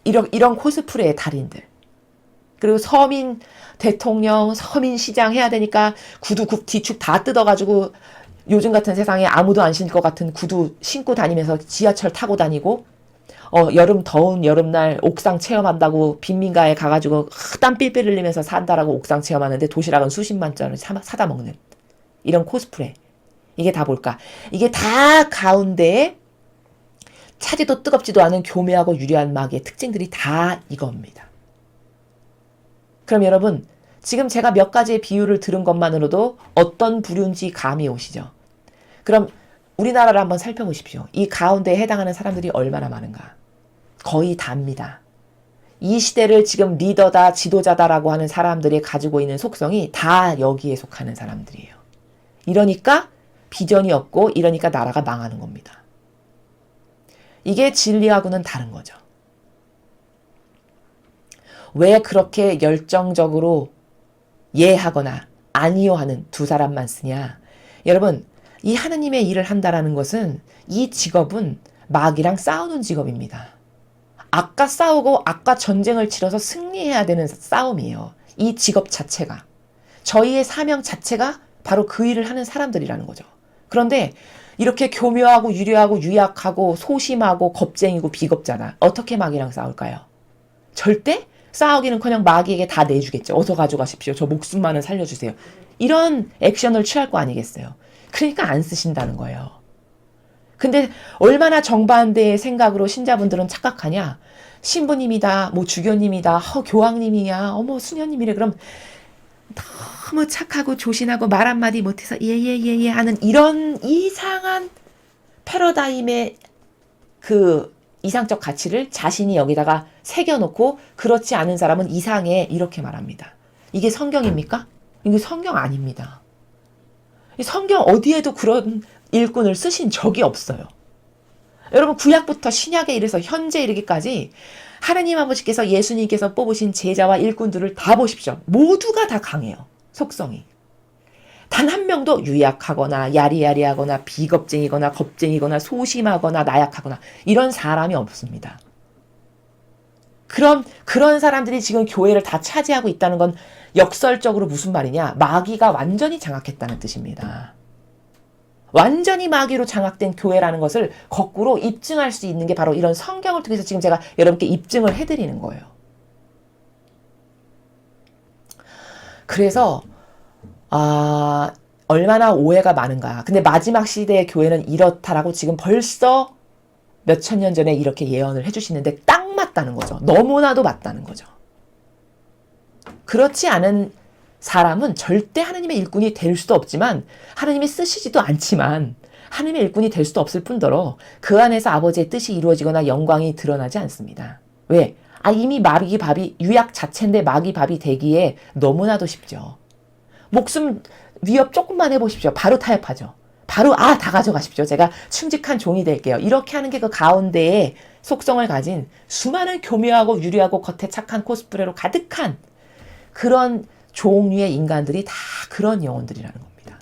이런 코스프레의 달인들. 그리고 서민 대통령, 서민 시장 해야 되니까 구두 뒤축 다 뜯어가지고 요즘 같은 세상에 아무도 안 신을 것 같은 구두 신고 다니면서 지하철 타고 다니고 더운 여름날 옥상 체험한다고 빈민가에 가가지고 땀 삘삘 흘리면서 산다라고 옥상 체험하는데 도시락은 수십만 짜리 사다 먹는 이런 코스프레. 이게 다 뭘까? 이게 다 가운데에 차지도 뜨겁지도 않은 교묘하고 유려한 마귀의 특징들이 다 이겁니다. 그럼 여러분 지금 제가 몇 가지의 비유를 들은 것만으로도 어떤 부류인지 감이 오시죠? 그럼 우리나라를 한번 살펴보십시오. 이 가운데에 해당하는 사람들이 얼마나 많은가? 거의 다입니다. 이 시대를 지금 리더다, 지도자다라고 하는 사람들이 가지고 있는 속성이 다 여기에 속하는 사람들이에요. 이러니까 비전이 없고 이러니까 나라가 망하는 겁니다. 이게 진리하고는 다른 거죠. 왜 그렇게 열정적으로 예하거나 아니요 하는 두 사람만 쓰냐? 여러분, 이 하느님의 일을 한다라는 것은 이 직업은 마귀랑 싸우는 직업입니다. 아까 싸우고 아까 전쟁을 치러서 승리해야 되는 싸움이에요. 이 직업 자체가. 저희의 사명 자체가 바로 그 일을 하는 사람들이라는 거죠. 그런데 이렇게 교묘하고 유려하고 유약하고 소심하고 겁쟁이고 비겁잖아. 어떻게 마귀랑 싸울까요? 절대 싸우기는커녕 마귀에게 다 내주겠죠. 어서 가져가십시오. 저 목숨만은 살려주세요. 이런 액션을 취할 거 아니겠어요. 그러니까 안 쓰신다는 거예요. 근데 얼마나 정반대의 생각으로 신자분들은 착각하냐. 신부님이다, 뭐 주교님이다, 교황님이야, 어머 수녀님이래. 그럼 너무 착하고 조신하고 말 한마디 못해서 예예예예 하는 이런 이상한 패러다임의 그 이상적 가치를 자신이 여기다가 새겨놓고 그렇지 않은 사람은 이상해 이렇게 말합니다. 이게 성경입니까? 이게 성경 아닙니다. 성경 어디에도 그런 일꾼을 쓰신 적이 없어요. 여러분 구약부터 신약에 이래서 현재 이르기까지 하나님 아버지께서 예수님께서 뽑으신 제자와 일꾼들을 다 보십시오. 모두가 다 강해요. 속성이. 단 한 명도 유약하거나 야리야리하거나 비겁쟁이거나 겁쟁이거나 소심하거나 나약하거나 이런 사람이 없습니다. 그런 사람들이 지금 교회를 다 차지하고 있다는 건 역설적으로 무슨 말이냐? 마귀가 완전히 장악했다는 뜻입니다. 완전히 마귀로 장악된 교회라는 것을 거꾸로 입증할 수 있는 게 바로 이런 성경을 통해서 지금 제가 여러분께 입증을 해드리는 거예요. 그래서 얼마나 오해가 많은가. 근데 마지막 시대의 교회는 이렇다라고 지금 벌써 몇천 년 전에 이렇게 예언을 해주시는데 딱 맞다는 거죠. 너무나도 맞다는 거죠. 그렇지 않은 사람은 절대 하나님의 일꾼이 될 수도 없지만 하나님이 쓰시지도 않지만 하나님의 일꾼이 될 수도 없을 뿐더러 그 안에서 아버지의 뜻이 이루어지거나 영광이 드러나지 않습니다. 왜? 이미 마귀 밥이 유약 자체인데 마귀 밥이 되기에 너무나도 쉽죠. 목숨 위협 조금만 해보십시오. 바로 타협하죠. 바로 다 가져가십시오. 제가 충직한 종이 될게요. 이렇게 하는 게 그 가운데에 속성을 가진 수많은 교묘하고 유리하고 겉에 착한 코스프레로 가득한 그런 종류의 인간들이 다 그런 영혼들이라는 겁니다.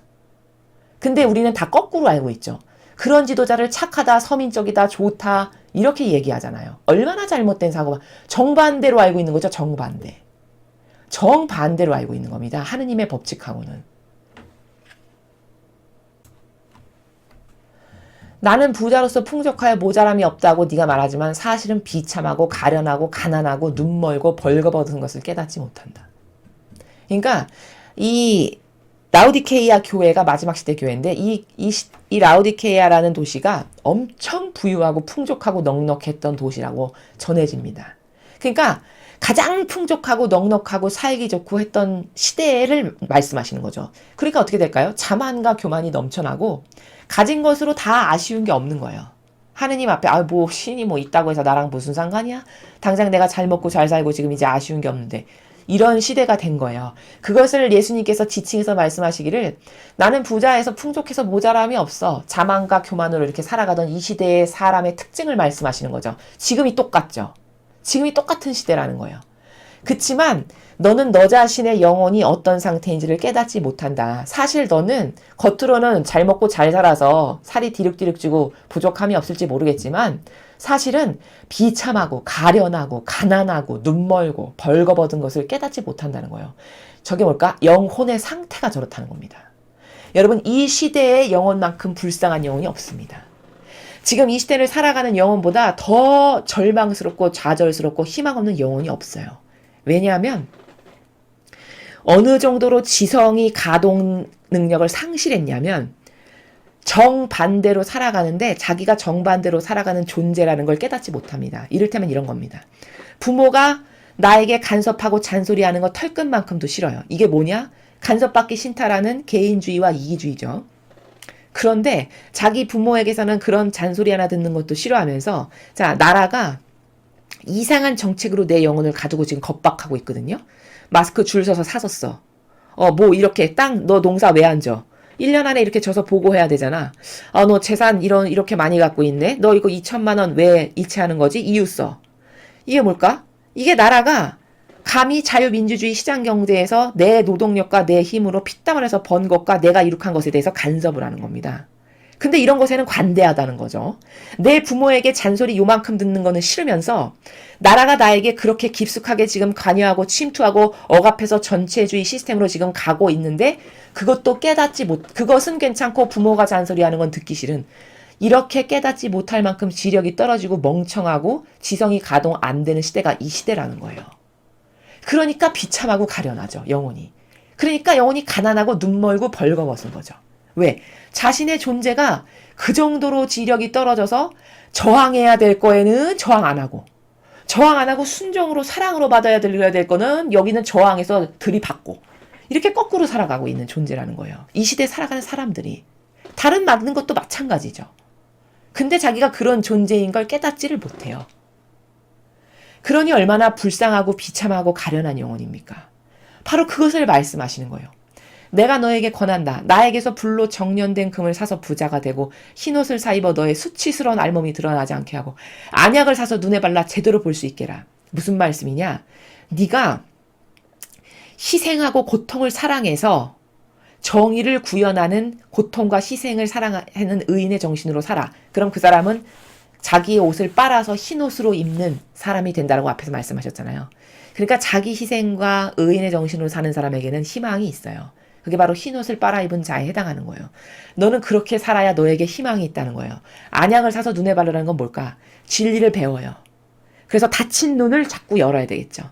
근데 우리는 다 거꾸로 알고 있죠. 그런 지도자를 착하다, 서민적이다, 좋다 이렇게 얘기하잖아요. 얼마나 잘못된 사고가 정반대로 알고 있는 거죠. 정반대로 알고 있는 겁니다. 하느님의 법칙하고는. 나는 부자로서 풍족하여 모자람이 없다고 네가 말하지만 사실은 비참하고 가련하고 가난하고 눈멀고 벌거벗은 것을 깨닫지 못한다. 그러니까 이 라우디케이아 교회가 마지막 시대 교회인데 이 라우디케이아라는 도시가 엄청 부유하고 풍족하고 넉넉했던 도시라고 전해집니다. 그러니까 가장 풍족하고 넉넉하고 살기 좋고 했던 시대를 말씀하시는 거죠. 그러니까 어떻게 될까요? 자만과 교만이 넘쳐나고 가진 것으로 다 아쉬운 게 없는 거예요. 하느님 앞에 신이 있다고 해서 나랑 무슨 상관이야? 당장 내가 잘 먹고 잘 살고 지금 이제 아쉬운 게 없는데 이런 시대가 된 거예요. 그것을 예수님께서 지칭해서 말씀하시기를 나는 부자에서 풍족해서 모자람이 없어. 자만과 교만으로 이렇게 살아가던 이 시대의 사람의 특징을 말씀하시는 거죠. 지금이 똑같죠. 지금이 똑같은 시대라는 거예요. 그치만 너는 너 자신의 영혼이 어떤 상태인지를 깨닫지 못한다. 사실 너는 겉으로는 잘 먹고 잘 살아서 살이 디륵디륵 찌고 부족함이 없을지 모르겠지만 사실은 비참하고 가련하고 가난하고 눈멀고 벌거벗은 것을 깨닫지 못한다는 거예요. 저게 뭘까? 영혼의 상태가 저렇다는 겁니다. 여러분 이 시대의 영혼만큼 불쌍한 영혼이 없습니다. 지금 이 시대를 살아가는 영혼보다 더 절망스럽고 좌절스럽고 희망 없는 영혼이 없어요. 왜냐하면 어느 정도로 지성이 가동 능력을 상실했냐면 정반대로 살아가는데 자기가 정반대로 살아가는 존재라는 걸 깨닫지 못합니다. 이를테면 이런 겁니다. 부모가 나에게 간섭하고 잔소리하는 거 털끝만큼도 싫어요. 이게 뭐냐? 간섭받기 싫다라는 개인주의와 이기주의죠. 그런데 자기 부모에게서는 그런 잔소리 하나 듣는 것도 싫어하면서 나라가 이상한 정책으로 내 영혼을 가지고 지금 겁박하고 있거든요. 마스크 줄 서서 사섰어. 이렇게 너 농사 왜 안 져? 1년 안에 이렇게 져서 보고해야 되잖아. 너 재산 이렇게 많이 갖고 있네. 너 이거 2천만 원 왜 이체하는 거지? 이유 써. 이게 뭘까? 이게 나라가 감히 자유민주주의 시장경제에서 내 노동력과 내 힘으로 피땀 흘려서 번 것과 내가 이룩한 것에 대해서 간섭을 하는 겁니다. 근데 이런 것에는 관대하다는 거죠. 내 부모에게 잔소리 요만큼 듣는 거는 싫으면서 나라가 나에게 그렇게 깊숙하게 지금 관여하고 침투하고 억압해서 전체주의 시스템으로 지금 가고 있는데 그것도 그것은 괜찮고 부모가 잔소리하는 건 듣기 싫은 이렇게 깨닫지 못할 만큼 지력이 떨어지고 멍청하고 지성이 가동 안 되는 시대가 이 시대라는 거예요. 그러니까 비참하고 가련하죠, 영혼이. 그러니까 영혼이 가난하고 눈멀고 벌거벗은 거죠. 왜? 자신의 존재가 그 정도로 지력이 떨어져서 저항해야 될 거에는 저항 안 하고 순종으로 사랑으로 받아야 될 거는 여기는 저항해서 들이받고 이렇게 거꾸로 살아가고 있는 존재라는 거예요. 이 시대에 살아가는 사람들이. 다른 맞는 것도 마찬가지죠. 근데 자기가 그런 존재인 걸 깨닫지를 못해요. 그러니 얼마나 불쌍하고 비참하고 가련한 영혼입니까? 바로 그것을 말씀하시는 거예요. 내가 너에게 권한다. 나에게서 불로 정련된 금을 사서 부자가 되고 흰옷을 사 입어 너의 수치스러운 알몸이 드러나지 않게 하고 안약을 사서 눈에 발라 제대로 볼 수 있게 해라. 무슨 말씀이냐? 네가 희생하고 고통을 사랑해서 정의를 구현하는 고통과 희생을 사랑하는 의인의 정신으로 살아. 그럼 그 사람은 자기의 옷을 빨아서 흰옷으로 입는 사람이 된다고 앞에서 말씀하셨잖아요. 그러니까 자기 희생과 의인의 정신으로 사는 사람에게는 희망이 있어요. 그게 바로 흰옷을 빨아 입은 자에 해당하는 거예요. 너는 그렇게 살아야 너에게 희망이 있다는 거예요. 안약을 사서 눈에 바르라는 건 뭘까? 진리를 배워요. 그래서 닫힌 눈을 자꾸 열어야 되겠죠.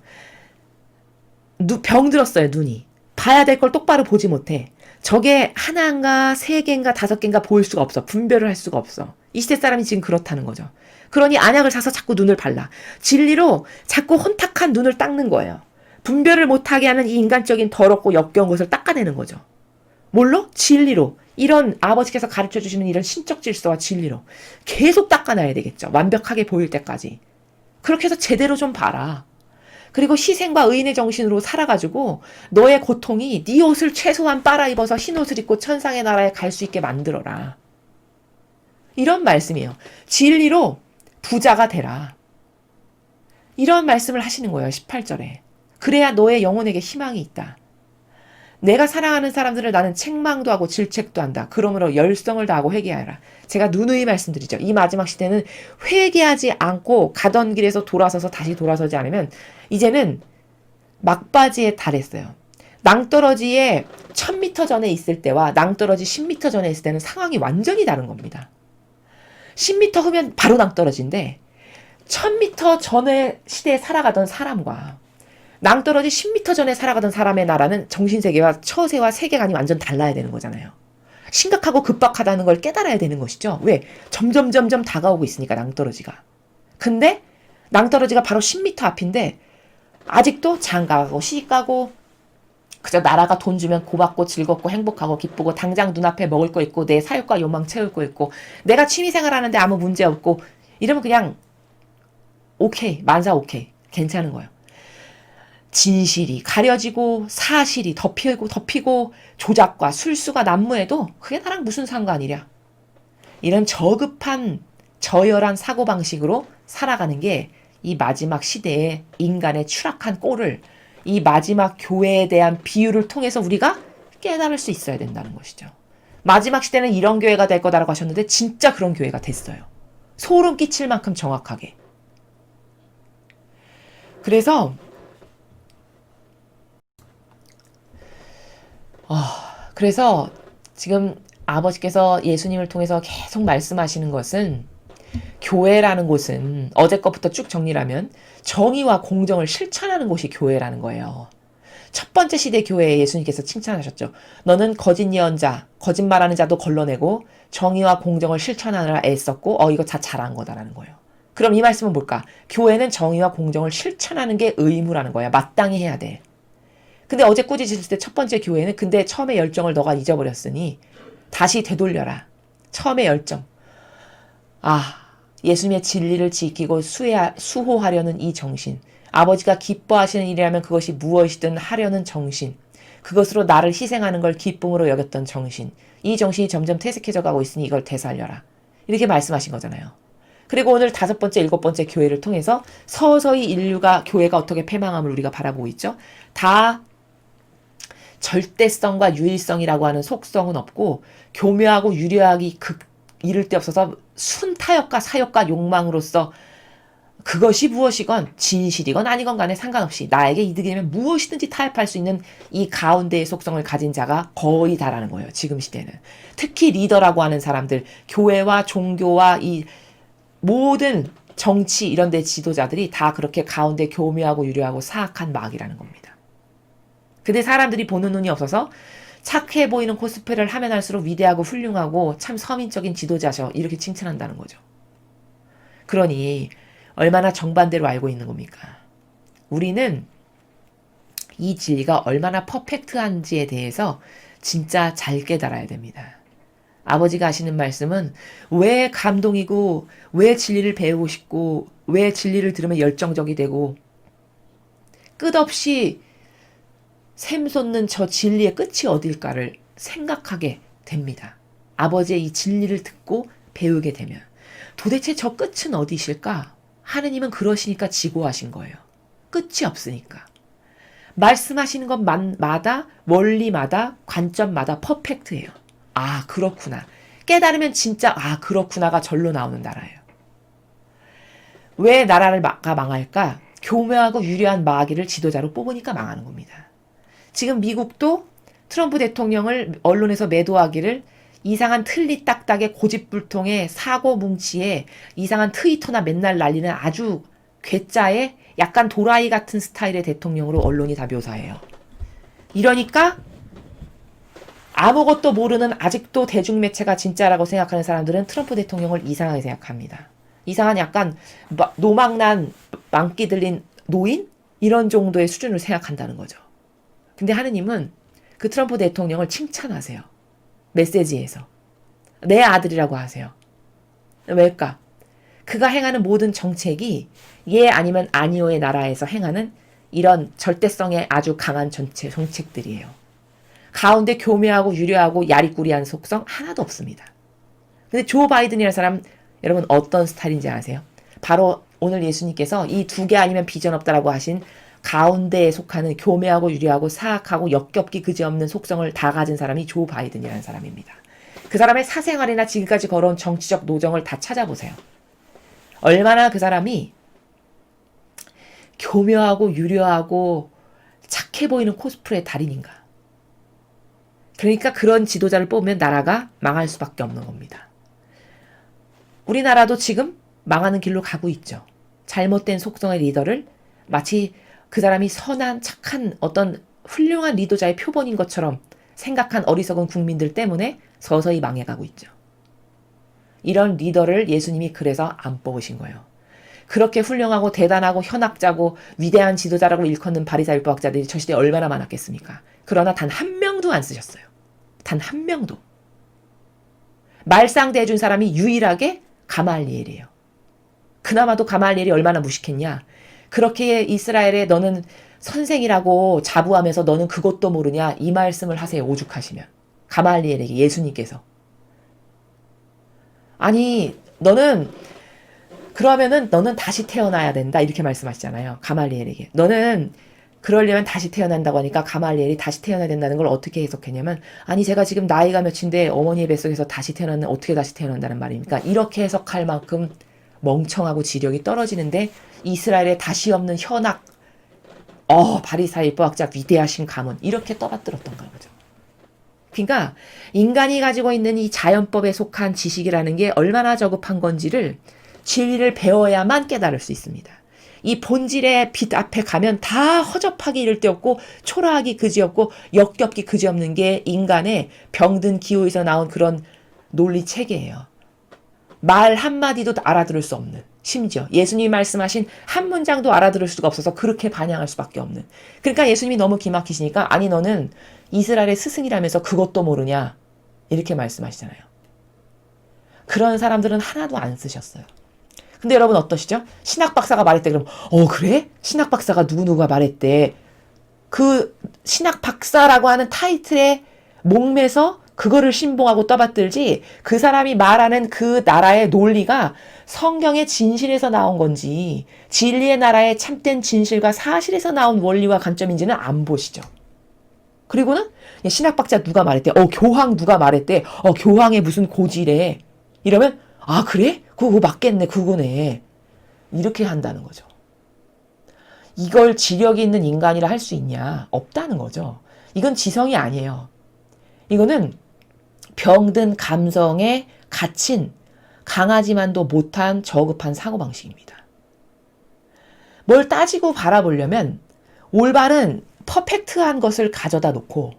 병 들었어요, 눈이. 봐야 될 걸 똑바로 보지 못해. 저게 하나인가 세 개인가 다섯 개인가 보일 수가 없어. 분별을 할 수가 없어. 이 시대 사람이 지금 그렇다는 거죠. 그러니 안약을 사서 자꾸 눈을 발라. 진리로 자꾸 혼탁한 눈을 닦는 거예요. 분별을 못하게 하는 이 인간적인 더럽고 역겨운 것을 닦아내는 거죠. 뭘로? 진리로. 이런 아버지께서 가르쳐주시는 이런 신적 질서와 진리로 계속 닦아놔야 되겠죠. 완벽하게 보일 때까지. 그렇게 해서 제대로 좀 봐라. 그리고 희생과 의인의 정신으로 살아가지고 너의 고통이 네 옷을 최소한 빨아입어서 흰옷을 입고 천상의 나라에 갈 수 있게 만들어라. 이런 말씀이에요. 진리로 부자가 되라. 이런 말씀을 하시는 거예요. 18절에. 그래야 너의 영혼에게 희망이 있다. 내가 사랑하는 사람들을 나는 책망도 하고 질책도 한다. 그러므로 열성을 다하고 회개하라. 제가 누누이 말씀드리죠. 이 마지막 시대는 회개하지 않고 가던 길에서 돌아서서 다시 돌아서지 않으면 이제는 막바지에 달했어요. 낭떠러지에 1000m 전에 있을 때와 낭떠러지 10m 전에 있을 때는 상황이 완전히 다른 겁니다. 10m 후면 바로 낭떠러지인데 1000m 전의 시대에 살아가던 사람과 낭떠러지 10m 전에 살아가던 사람의 나라는 정신세계와 처세와 세계관이 완전 달라야 되는 거잖아요. 심각하고 급박하다는 걸 깨달아야 되는 것이죠. 왜? 점점 다가오고 있으니까 낭떠러지가. 근데 낭떠러지가 바로 10m 앞인데 아직도 장가가고 시집가고 그저 나라가 돈 주면 고맙고 즐겁고 행복하고 기쁘고 당장 눈앞에 먹을 거 있고 내 사욕과 욕망 채울 거 있고 내가 취미생활 하는데 아무 문제 없고 이러면 그냥 오케이. 만사 오케이. 괜찮은 거예요. 진실이 가려지고 사실이 덮이고 조작과 술수가 난무해도 그게 나랑 무슨 상관이랴. 이런 저급한 저열한 사고방식으로 살아가는 게 이 마지막 시대의 인간의 추락한 꼴을 이 마지막 교회에 대한 비유를 통해서 우리가 깨달을 수 있어야 된다는 것이죠. 마지막 시대는 이런 교회가 될 거다라고 하셨는데 진짜 그런 교회가 됐어요. 소름 끼칠 만큼 정확하게. 그래서 지금 아버지께서 예수님을 통해서 계속 말씀하시는 것은 교회라는 곳은 어제 것부터 쭉 정리하면 정의와 공정을 실천하는 곳이 교회라는 거예요. 첫 번째 시대 교회에 예수님께서 칭찬하셨죠. 너는 거짓 예언자, 거짓말하는 자도 걸러내고 정의와 공정을 실천하느라 애썼고 이거 다 잘한 거다라는 거예요. 그럼 이 말씀은 뭘까? 교회는 정의와 공정을 실천하는 게 의무라는 거야. 마땅히 해야 돼. 근데 어제 꾸짖었을 때 첫 번째 교회는 근데 처음의 열정을 너가 잊어버렸으니 다시 되돌려라. 처음의 열정. 예수님의 진리를 지키고 수호하려는 이 정신. 아버지가 기뻐하시는 일이라면 그것이 무엇이든 하려는 정신. 그것으로 나를 희생하는 걸 기쁨으로 여겼던 정신. 이 정신이 점점 퇴색해져 가고 있으니 이걸 되살려라. 이렇게 말씀하신 거잖아요. 그리고 오늘 5번째, 7번째 교회를 통해서 서서히 인류가 교회가 어떻게 패망함을 우리가 바라보고 있죠. 다 절대성과 유일성이라고 하는 속성은 없고 교묘하고 유려하기 이를 데 없어서 순타협과 사협과 욕망으로서 그것이 무엇이건 진실이건 아니건 간에 상관없이 나에게 이득이 되면 무엇이든지 타협할 수 있는 이 가운데의 속성을 가진 자가 거의 다라는 거예요. 지금 시대는. 특히 리더라고 하는 사람들, 교회와 종교와 이 모든 정치 이런 데 지도자들이 다 그렇게 가운데 교묘하고 유려하고 사악한 마귀라는 겁니다. 근데 사람들이 보는 눈이 없어서 착해 보이는 코스프레를 하면 할수록 위대하고 훌륭하고 참 서민적인 지도자셔 이렇게 칭찬한다는 거죠. 그러니 얼마나 정반대로 알고 있는 겁니까? 우리는 이 진리가 얼마나 퍼펙트한지에 대해서 진짜 잘 깨달아야 됩니다. 아버지가 하시는 말씀은 왜 감동이고 왜 진리를 배우고 싶고 왜 진리를 들으면 열정적이 되고 끝없이 샘솟는 저 진리의 끝이 어딜까를 생각하게 됩니다. 아버지의 이 진리를 듣고 배우게 되면 도대체 저 끝은 어디실까? 하느님은 그러시니까 지고하신 거예요. 끝이 없으니까. 말씀하시는 것마다 원리마다 관점마다 퍼펙트해요. 아 그렇구나. 깨달으면 진짜 아 그렇구나가 절로 나오는 나라예요. 왜 나라를 망할까? 교묘하고 유려한 마귀를 지도자로 뽑으니까 망하는 겁니다. 지금 미국도 트럼프 대통령을 언론에서 매도하기를 이상한 틀리딱딱의 고집불통의 사고 뭉치에 이상한 트위터나 맨날 날리는 아주 괴짜의 약간 도라이 같은 스타일의 대통령으로 언론이 다 묘사해요. 이러니까 아무것도 모르는 아직도 대중매체가 진짜라고 생각하는 사람들은 트럼프 대통령을 이상하게 생각합니다. 이상한 약간 노망난 망기 들린 노인? 이런 정도의 수준을 생각한다는 거죠. 근데 하느님은 그 트럼프 대통령을 칭찬하세요. 메시지에서. 내 아들이라고 하세요. 왜일까? 그가 행하는 모든 정책이 예 아니면 아니오의 나라에서 행하는 이런 절대성의 아주 강한 정책들이에요. 가운데 교묘하고 유려하고 야리꾸리한 속성 하나도 없습니다. 근데 조 바이든이라는 사람 여러분 어떤 스타일인지 아세요? 바로 오늘 예수님께서 이 두 개 아니면 비전 없다라고 하신 가운데에 속하는 교묘하고 유려하고 사악하고 역겹기 그지없는 속성을 다 가진 사람이 조 바이든이라는 사람입니다. 그 사람의 사생활이나 지금까지 걸어온 정치적 노정을 다 찾아보세요. 얼마나 그 사람이 교묘하고 유려하고 착해 보이는 코스프레 달인인가. 그러니까 그런 지도자를 뽑으면 나라가 망할 수밖에 없는 겁니다. 우리나라도 지금 망하는 길로 가고 있죠. 잘못된 속성의 리더를 마치 그 사람이 선한 착한 어떤 훌륭한 리더자의 표본인 것처럼 생각한 어리석은 국민들 때문에 서서히 망해가고 있죠. 이런 리더를 예수님이 그래서 안 뽑으신 거예요. 그렇게 훌륭하고 대단하고 현학자고 위대한 지도자라고 일컫는 바리새인 율법학자들이 저 시대에 얼마나 많았겠습니까? 그러나 단 한 명도 안 쓰셨어요. 단 한 명도. 말상대 해준 사람이 유일하게 가말리엘이에요. 그나마도 가말리엘이 얼마나 무식했냐. 그렇게 이스라엘에 너는 선생이라고 자부하면서 너는 그것도 모르냐 이 말씀을 하세요. 오죽하시면. 가말리엘에게 예수님께서. 아니 그러면은 너는 다시 태어나야 된다 이렇게 말씀하시잖아요. 가말리엘에게. 너는 그러려면 다시 태어난다고 하니까 가말리엘이 다시 태어나야 된다는 걸 어떻게 해석했냐면 아니 제가 지금 나이가 몇인데 어머니의 뱃속에서 다시 태어나는 어떻게 다시 태어난다는 말입니까? 이렇게 해석할 만큼 멍청하고 지력이 떨어지는데 이스라엘에 다시 없는 현학 바리새인 율법학자 위대하신 가문 이렇게 떠받들었던 거죠. 그러니까 인간이 가지고 있는 이 자연법에 속한 지식이라는 게 얼마나 저급한 건지를 진리를 배워야만 깨달을 수 있습니다. 이 본질의 빛 앞에 가면 다 허접하기 이를 데 없고 초라하기 그지없고 역겹기 그지없는 게 인간의 병든 기호에서 나온 그런 논리 체계예요. 말 한마디도 알아들을 수 없는, 심지어 예수님이 말씀하신 한 문장도 알아들을 수가 없어서 그렇게 반향할 수밖에 없는. 그러니까 예수님이 너무 기막히시니까 아니 너는 이스라엘의 스승이라면서 그것도 모르냐 이렇게 말씀하시잖아요. 그런 사람들은 하나도 안 쓰셨어요. 근데 여러분 어떠시죠? 신학 박사가 말했대 그럼 그래? 신학 박사가 누구누가 말했대. 그 신학 박사라고 하는 타이틀에 목매서 그거를 신봉하고 떠받들지 그 사람이 말하는 그 나라의 논리가 성경의 진실에서 나온 건지 진리의 나라의 참된 진실과 사실에서 나온 원리와 관점인지는 안 보시죠. 그리고는 신학박자 누가 말했대. 교황 누가 말했대. 교황의 무슨 고지래. 이러면 아 그래? 그거 맞겠네. 그거네. 이렇게 한다는 거죠. 이걸 지력이 있는 인간이라 할 수 있냐? 없다는 거죠. 이건 지성이 아니에요. 이거는 병든 감성에 갇힌 강하지만도 못한 저급한 사고방식입니다. 뭘 따지고 바라보려면 올바른 퍼펙트한 것을 가져다 놓고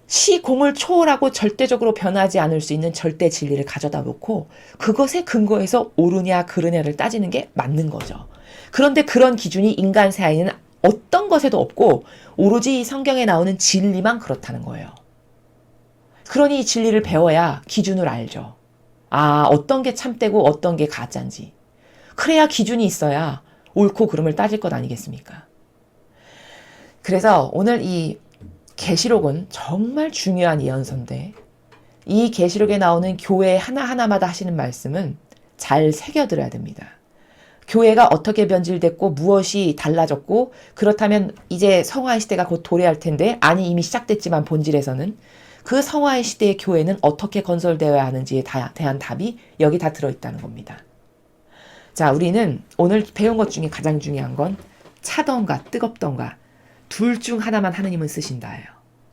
시공을 초월하고 절대적으로 변하지 않을 수 있는 절대 진리를 가져다 놓고 그것에 근거해서 옳으냐 그르냐를 따지는 게 맞는 거죠. 그런데 그런 기준이 인간 사이에는 어떤 것에도 없고 오로지 성경에 나오는 진리만 그렇다는 거예요. 그러니 진리를 배워야 기준을 알죠. 아, 어떤 게 참되고 어떤 게 가짜인지. 그래야 기준이 있어야 옳고 그름을 따질 것 아니겠습니까? 그래서 오늘 이 계시록은 정말 중요한 예언서인데 이 계시록에 나오는 교회 하나하나마다 하시는 말씀은 잘 새겨들어야 됩니다. 교회가 어떻게 변질됐고 무엇이 달라졌고 그렇다면 이제 성화의 시대가 곧 도래할 텐데 아니 이미 시작됐지만 본질에서는 그 성화의 시대의 교회는 어떻게 건설되어야 하는지에 대한 답이 여기 다 들어있다는 겁니다. 자, 우리는 오늘 배운 것 중에 가장 중요한 건 차던가 뜨겁던가 둘 중 하나만 하느님은 쓰신다예요.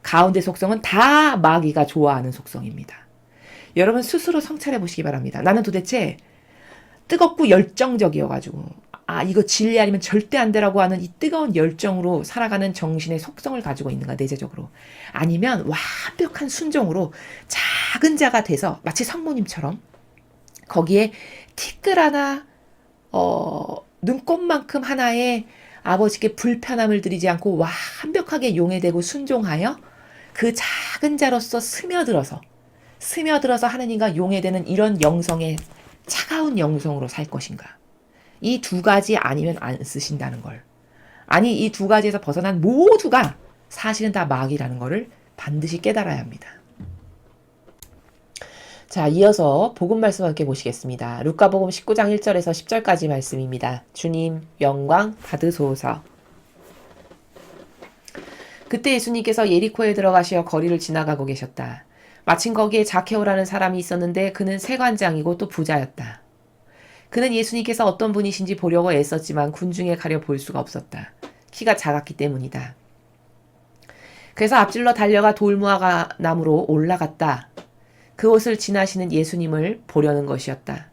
가운데 속성은 다 마귀가 좋아하는 속성입니다. 여러분 스스로 성찰해 보시기 바랍니다. 나는 도대체 뜨겁고 열정적이어가지고 아 이거 진리 아니면 절대 안 되라고 하는 이 뜨거운 열정으로 살아가는 정신의 속성을 가지고 있는가 내재적으로 아니면 완벽한 순종으로 작은 자가 돼서 마치 성모님처럼 거기에 티끌 하나 눈곱만큼 하나의 아버지께 불편함을 드리지 않고 완벽하게 용해되고 순종하여 그 작은 자로서 스며들어서 하느님과 용해되는 이런 영성의 차가운 영성으로 살 것인가. 이 두 가지 아니면 안 쓰신다는 걸. 아니 이 두 가지에서 벗어난 모두가 사실은 다 마귀라는 것을 반드시 깨달아야 합니다. 자, 이어서 복음 말씀 함께 보시겠습니다. 루카복음 19장 1절에서 10절까지 말씀입니다. 주님 영광 받으소서. 그때 예수님께서 예리코에 들어가시어 거리를 지나가고 계셨다. 마침 거기에 자케오라는 사람이 있었는데 그는 세관장이고 또 부자였다. 그는 예수님께서 어떤 분이신지 보려고 애썼지만 군중에 가려 볼 수가 없었다. 키가 작았기 때문이다. 그래서 앞질러 달려가 돌무화과 나무로 올라갔다. 그곳을 지나시는 예수님을 보려는 것이었다.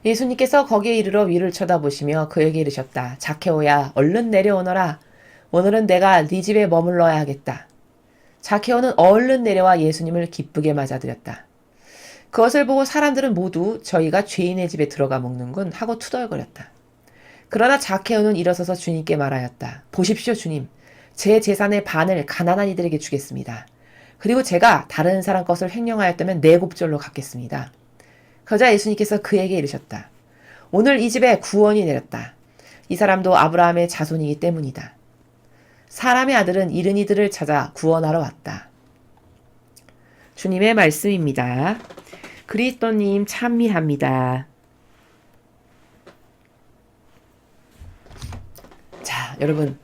예수님께서 거기에 이르러 위를 쳐다보시며 그에게 이르셨다. 자케오야, 얼른 내려오너라. 오늘은 내가 네 집에 머물러야 하겠다. 자케오는 얼른 내려와 예수님을 기쁘게 맞아들였다. 그것을 보고 사람들은 모두 저희가 죄인의 집에 들어가 먹는군 하고 투덜거렸다. 그러나 자케오는 일어서서 주님께 말하였다. 보십시오 주님, 제 재산의 반을 가난한 이들에게 주겠습니다. 그리고 제가 다른 사람 것을 횡령하였다면 네 곱절로 갚겠습니다. 그러자 예수님께서 그에게 이르셨다. 오늘 이 집에 구원이 내렸다. 이 사람도 아브라함의 자손이기 때문이다. 사람의 아들은 잃은 이들을 찾아 구원하러 왔다. 주님의 말씀입니다. 그리스도님 찬미합니다. 자, 여러분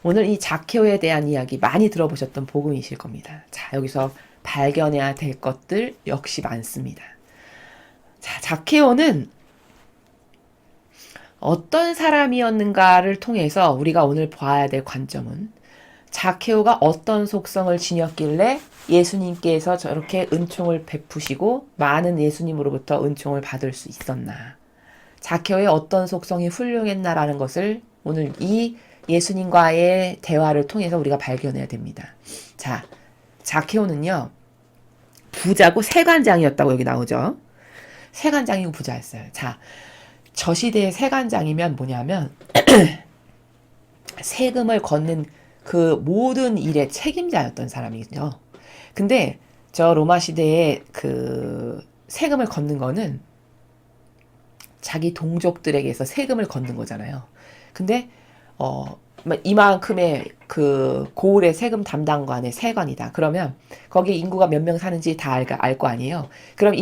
오늘 이 자케오에 대한 이야기 많이 들어보셨던 복음이실 겁니다. 자, 여기서 발견해야 될 것들 역시 많습니다. 자, 자케오는 어떤 사람이었는가를 통해서 우리가 오늘 봐야 될 관점은 자케오가 어떤 속성을 지녔길래 예수님께서 저렇게 은총을 베푸시고 많은 예수님으로부터 은총을 받을 수 있었나. 자케오의 어떤 속성이 훌륭했나라는 것을 오늘 이 예수님과의 대화를 통해서 우리가 발견해야 됩니다. 자, 자케오는요. 부자고 세관장이었다고 여기 나오죠. 세관장이고 부자였어요. 자, 저 시대의 세관장이면 뭐냐면 세금을 걷는 그 모든 일의 책임자였던 사람이죠. 근데 저 로마 시대에 그 세금을 걷는 거는 자기 동족들에게서 세금을 걷는 거잖아요. 근데 이만큼의 그 고을의 세금 담당관의 세관이다. 그러면 거기 인구가 몇 명 사는지 다 알 거 아니에요. 그럼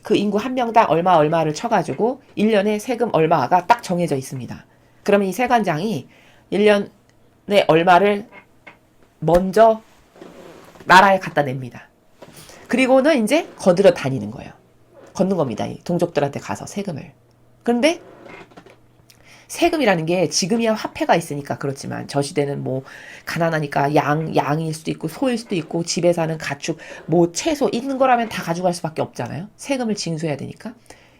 그 인구 한 명당 얼마를 쳐가지고 1년에 세금 얼마가 딱 정해져 있습니다. 그러면 이 세관장이 1년에 얼마를 먼저 나라에 갖다 냅니다. 그리고는 이제 거들어 다니는 거예요. 걷는 겁니다. 이 동족들한테 가서 세금을. 그런데 세금이라는 게 지금이야 화폐가 있으니까 그렇지만 저 시대는 뭐 가난하니까 양일 수도 있고 소일 수도 있고 집에 사는 가축 뭐 채소 있는 거라면 다 가져갈 수밖에 없잖아요. 세금을 징수해야 되니까.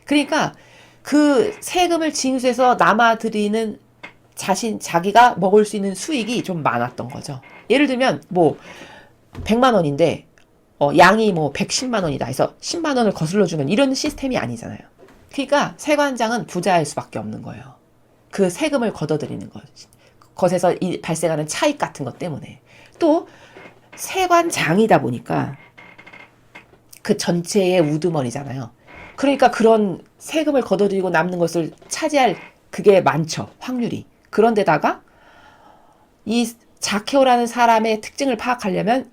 그러니까 그 세금을 징수해서 남아들이는 자기가 먹을 수 있는 수익이 좀 많았던 거죠. 예를 들면 뭐 100만 원인데 양이 뭐 110만 원이다 해서 10만 원을 거슬러 주는 이런 시스템이 아니잖아요. 그러니까 세관장은 부자일 수밖에 없는 거예요. 그 세금을 걷어들이는 것. 것에서 발생하는 차익 같은 것 때문에. 또 세관장이다 보니까 그 전체의 우두머리잖아요. 그러니까 그런 세금을 걷어들이고 남는 것을 차지할 그게 많죠. 확률이. 그런데다가 이 자케오라는 사람의 특징을 파악하려면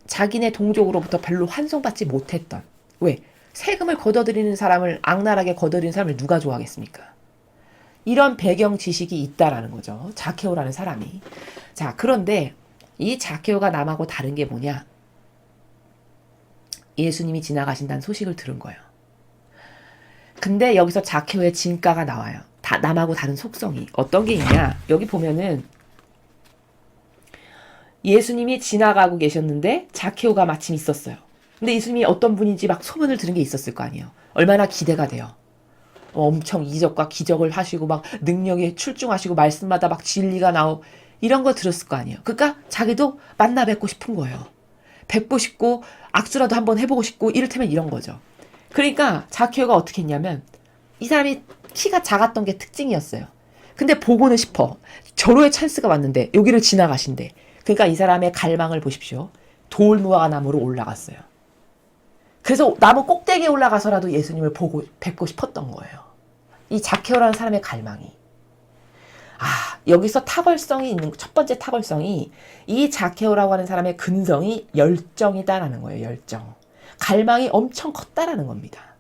자기네 동족으로부터 별로 환송받지 못했던, 왜? 세금을 걷어들이는 사람을, 악랄하게 걷어들이는 사람을 누가 좋아하겠습니까? 이런 배경 지식이 있다라는 거죠. 자케오라는 사람이. 자, 그런데 이 자케오가 남하고 다른 게 뭐냐? 예수님이 지나가신다는 소식을 들은 거예요. 근데 여기서 자케오의 진가가 나와요. 남하고 다른 속성이. 어떤 게 있냐? 여기 보면은 예수님이 지나가고 계셨는데 자케오가 마침 있었어요. 근데 예수님이 어떤 분인지 막 소문을 들은 게 있었을 거 아니에요. 얼마나 기대가 돼요. 엄청 이적과 기적을 하시고 막 능력이 출중하시고 말씀마다 막 진리가 나오고 이런 거 들었을 거 아니에요. 그러니까 자기도 만나 뵙고 싶은 거예요. 뵙고 싶고 악수라도 한번 해보고 싶고 이를테면 이런 거죠. 그러니까 자케오가 어떻게 했냐면 이 사람이 키가 작았던 게 특징이었어요. 근데 보고는 싶어. 절호의 찬스가 왔는데 여기를 지나가신대. 그러니까 이 사람의 갈망을 보십시오. 돌무화과 나무로 올라갔어요. 그래서 나무 꼭대기에 올라가서라도 예수님을 뵙고 싶었던 거예요. 이 자케오라는 사람의 갈망이. 여기서 탁월성이 있는, 첫 번째 탁월성이 이 자케오라고 하는 사람의 근성이 열정이다라는 거예요. 열정. 갈망이 엄청 컸다라는 겁니다.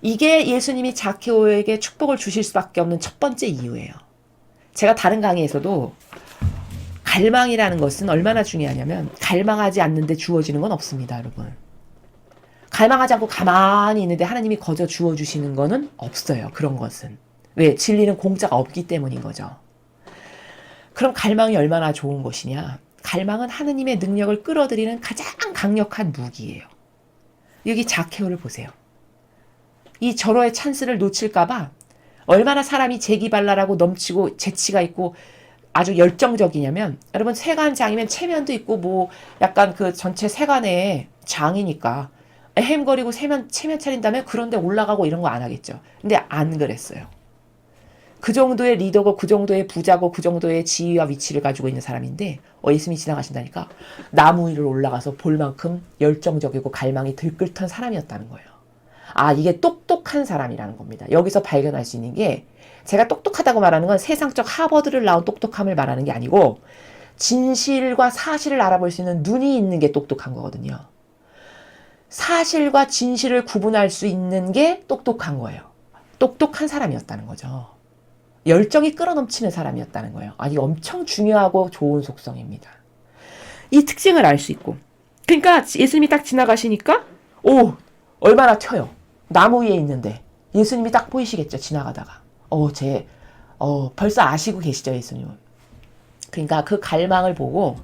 이게 예수님이 자케오에게 축복을 주실 수밖에 없는 첫 번째 이유예요. 제가 다른 강의에서도 갈망이라는 것은 얼마나 중요하냐면 갈망하지 않는데 주어지는 건 없습니다, 여러분. 갈망하지 않고 가만히 있는데 하나님이 거저 주어주시는 거는 없어요. 그런 것은. 왜? 진리는 공짜가 없기 때문인 거죠. 그럼 갈망이 얼마나 좋은 것이냐? 갈망은 하느님의 능력을 끌어들이는 가장 강력한 무기예요. 여기 자케오를 보세요. 이 절호의 찬스를 놓칠까봐 얼마나 사람이 재기발랄하고 넘치고 재치가 있고 아주 열정적이냐면, 여러분 세관장이면 체면도 있고 뭐 약간 그 전체 세관의 장이니까 햄거리고 체면 차린다면 그런데 올라가고 이런 거 안 하겠죠. 근데 안 그랬어요. 그 정도의 리더고 그 정도의 부자고 그 정도의 지위와 위치를 가지고 있는 사람인데 예수님이 지나가신다니까 나무 위를 올라가서 볼 만큼 열정적이고 갈망이 들끓던 사람이었다는 거예요. 이게 똑똑한 사람이라는 겁니다. 여기서 발견할 수 있는 게, 제가 똑똑하다고 말하는 건 세상적 하버드를 나온 똑똑함을 말하는 게 아니고 진실과 사실을 알아볼 수 있는 눈이 있는 게 똑똑한 거거든요. 사실과 진실을 구분할 수 있는 게 똑똑한 거예요. 똑똑한 사람이었다는 거죠. 열정이 끌어넘치는 사람이었다는 거예요. 이게 엄청 중요하고 좋은 속성입니다. 이 특징을 알 수 있고. 그러니까 예수님이 딱 지나가시니까 얼마나 튀어요. 나무 위에 있는데 예수님이 딱 보이시겠죠. 지나가다가. 벌써 아시고 계시죠, 예수님은. 그러니까 그 갈망을 보고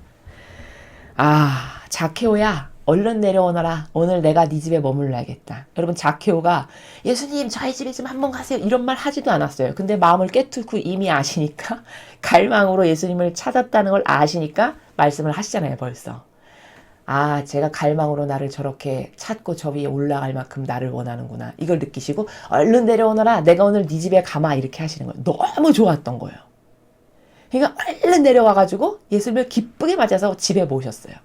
자케오야 얼른 내려오너라. 오늘 내가 네 집에 머물러야겠다. 여러분 자케오가 예수님 저희 집에 좀 한번 가세요 이런 말 하지도 않았어요. 근데 마음을 깨뚫고 이미 아시니까 갈망으로 예수님을 찾았다는 걸 아시니까 말씀을 하시잖아요. 벌써. 제가 갈망으로 나를 저렇게 찾고 저 위에 올라갈 만큼 나를 원하는구나. 이걸 느끼시고 얼른 내려오너라. 내가 오늘 네 집에 가마 이렇게 하시는 거예요. 너무 좋았던 거예요. 그러니까 얼른 내려와가지고 예수님을 기쁘게 맞아서 집에 모셨어요.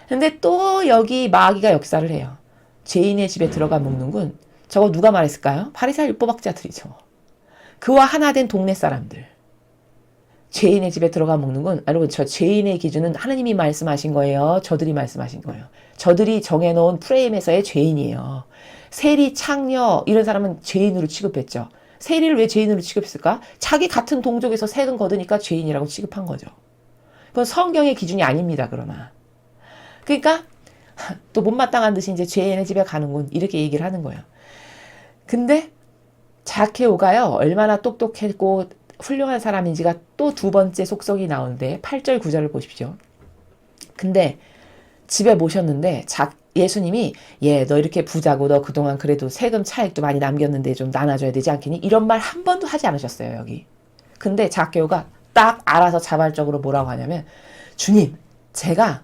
근데 또 여기 마귀가 역사를 해요. 죄인의 집에 들어가 먹는군. 저거 누가 말했을까요? 바리새인 율법학자들이죠. 그와 하나 된 동네 사람들. 죄인의 집에 들어가 먹는군. 여러분 저 죄인의 기준은 하나님이 말씀하신 거예요. 저들이 말씀하신 거예요. 저들이 정해놓은 프레임에서의 죄인이에요. 세리, 창녀 이런 사람은 죄인으로 취급했죠. 세리를 왜 죄인으로 취급했을까? 자기 같은 동족에서 세금 거두니까 죄인이라고 취급한 거죠. 그건 성경의 기준이 아닙니다. 그러나. 그러니까 또 못마땅한 듯이 이제 죄인의 집에 가는군 이렇게 얘기를 하는 거예요. 근데 자케오가요 얼마나 똑똑했고 훌륭한 사람인지가 또 두 번째 속성이 나오는데 8절 9절을 보십시오. 근데 집에 모셨는데 예수님이 너 이렇게 부자고 너 그동안 그래도 세금 차익도 많이 남겼는데 좀 나눠줘야 되지 않겠니? 이런 말 한 번도 하지 않으셨어요. 여기. 근데 자케오가 딱 알아서 자발적으로 뭐라고 하냐면 주님 제가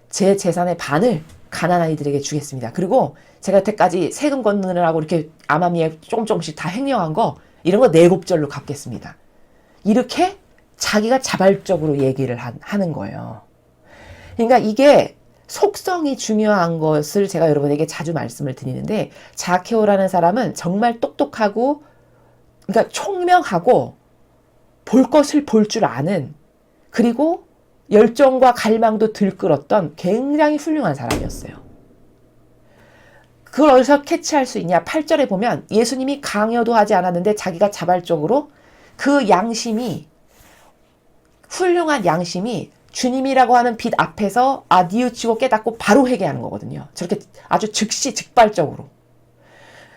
제 재산의 반을 가난한 이들에게 주겠습니다. 그리고 제가 여태까지 세금 걷느라고 이렇게 암암리에 조금씩 다 횡령한 거 이런 거 내곱절로 갚겠습니다. 이렇게 자기가 자발적으로 얘기를 하는 거예요. 그러니까 이게 속성이 중요한 것을 제가 여러분에게 자주 말씀을 드리는데, 자케오라는 사람은 정말 똑똑하고, 그러니까 총명하고 볼 것을 볼 줄 아는, 그리고 열정과 갈망도 들끓었던 굉장히 훌륭한 사람이었어요. 그걸 어디서 캐치할 수 있냐? 8절에 보면 예수님이 강요도 하지 않았는데 자기가 자발적으로 그 양심이, 훌륭한 양심이 주님이라고 하는 빛 앞에서 뉘우치고 깨닫고 바로 회개하는 거거든요. 저렇게 아주 즉시 즉발적으로.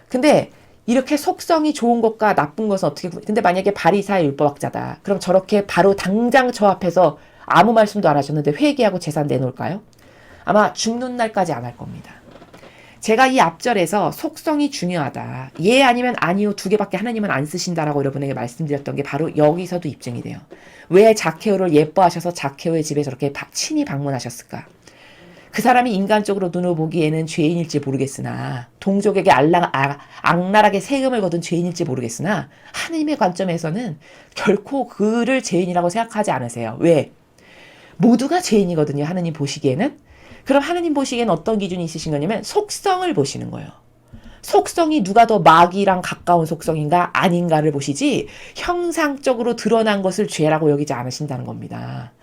근데 이렇게 속성이 좋은 것과 나쁜 것은 어떻게, 근데 만약에 바리사의 율법학자다. 그럼 저렇게 바로 당장 저 앞에서 아무 말씀도 안 하셨는데 회개하고 재산 내놓을까요? 아마 죽는 날까지 안 할 겁니다. 제가 이 앞절에서 속성이 중요하다. 예 아니면 아니요 두 개밖에 하나님은 안 쓰신다라고 여러분에게 말씀드렸던 게 바로 여기서도 입증이 돼요. 왜 자케오를 예뻐하셔서 자케오의 집에 저렇게 친히 방문하셨을까? 그 사람이 인간적으로 눈으로 보기에는 죄인일지 모르겠으나, 동족에게 악랄하게 세금을 거둔 죄인일지 모르겠으나, 하나님의 관점에서는 결코 그를 죄인이라고 생각하지 않으세요. 왜? 모두가 죄인이거든요. 하나님 보시기에는. 그럼 하나님 보시기에는 어떤 기준이 있으신 거냐면 속성을 보시는 거예요. 속성이 누가 더 마귀랑 가까운 속성인가 아닌가를 보시지, 형상적으로 드러난 것을 죄라고 여기지 않으신다는 겁니다.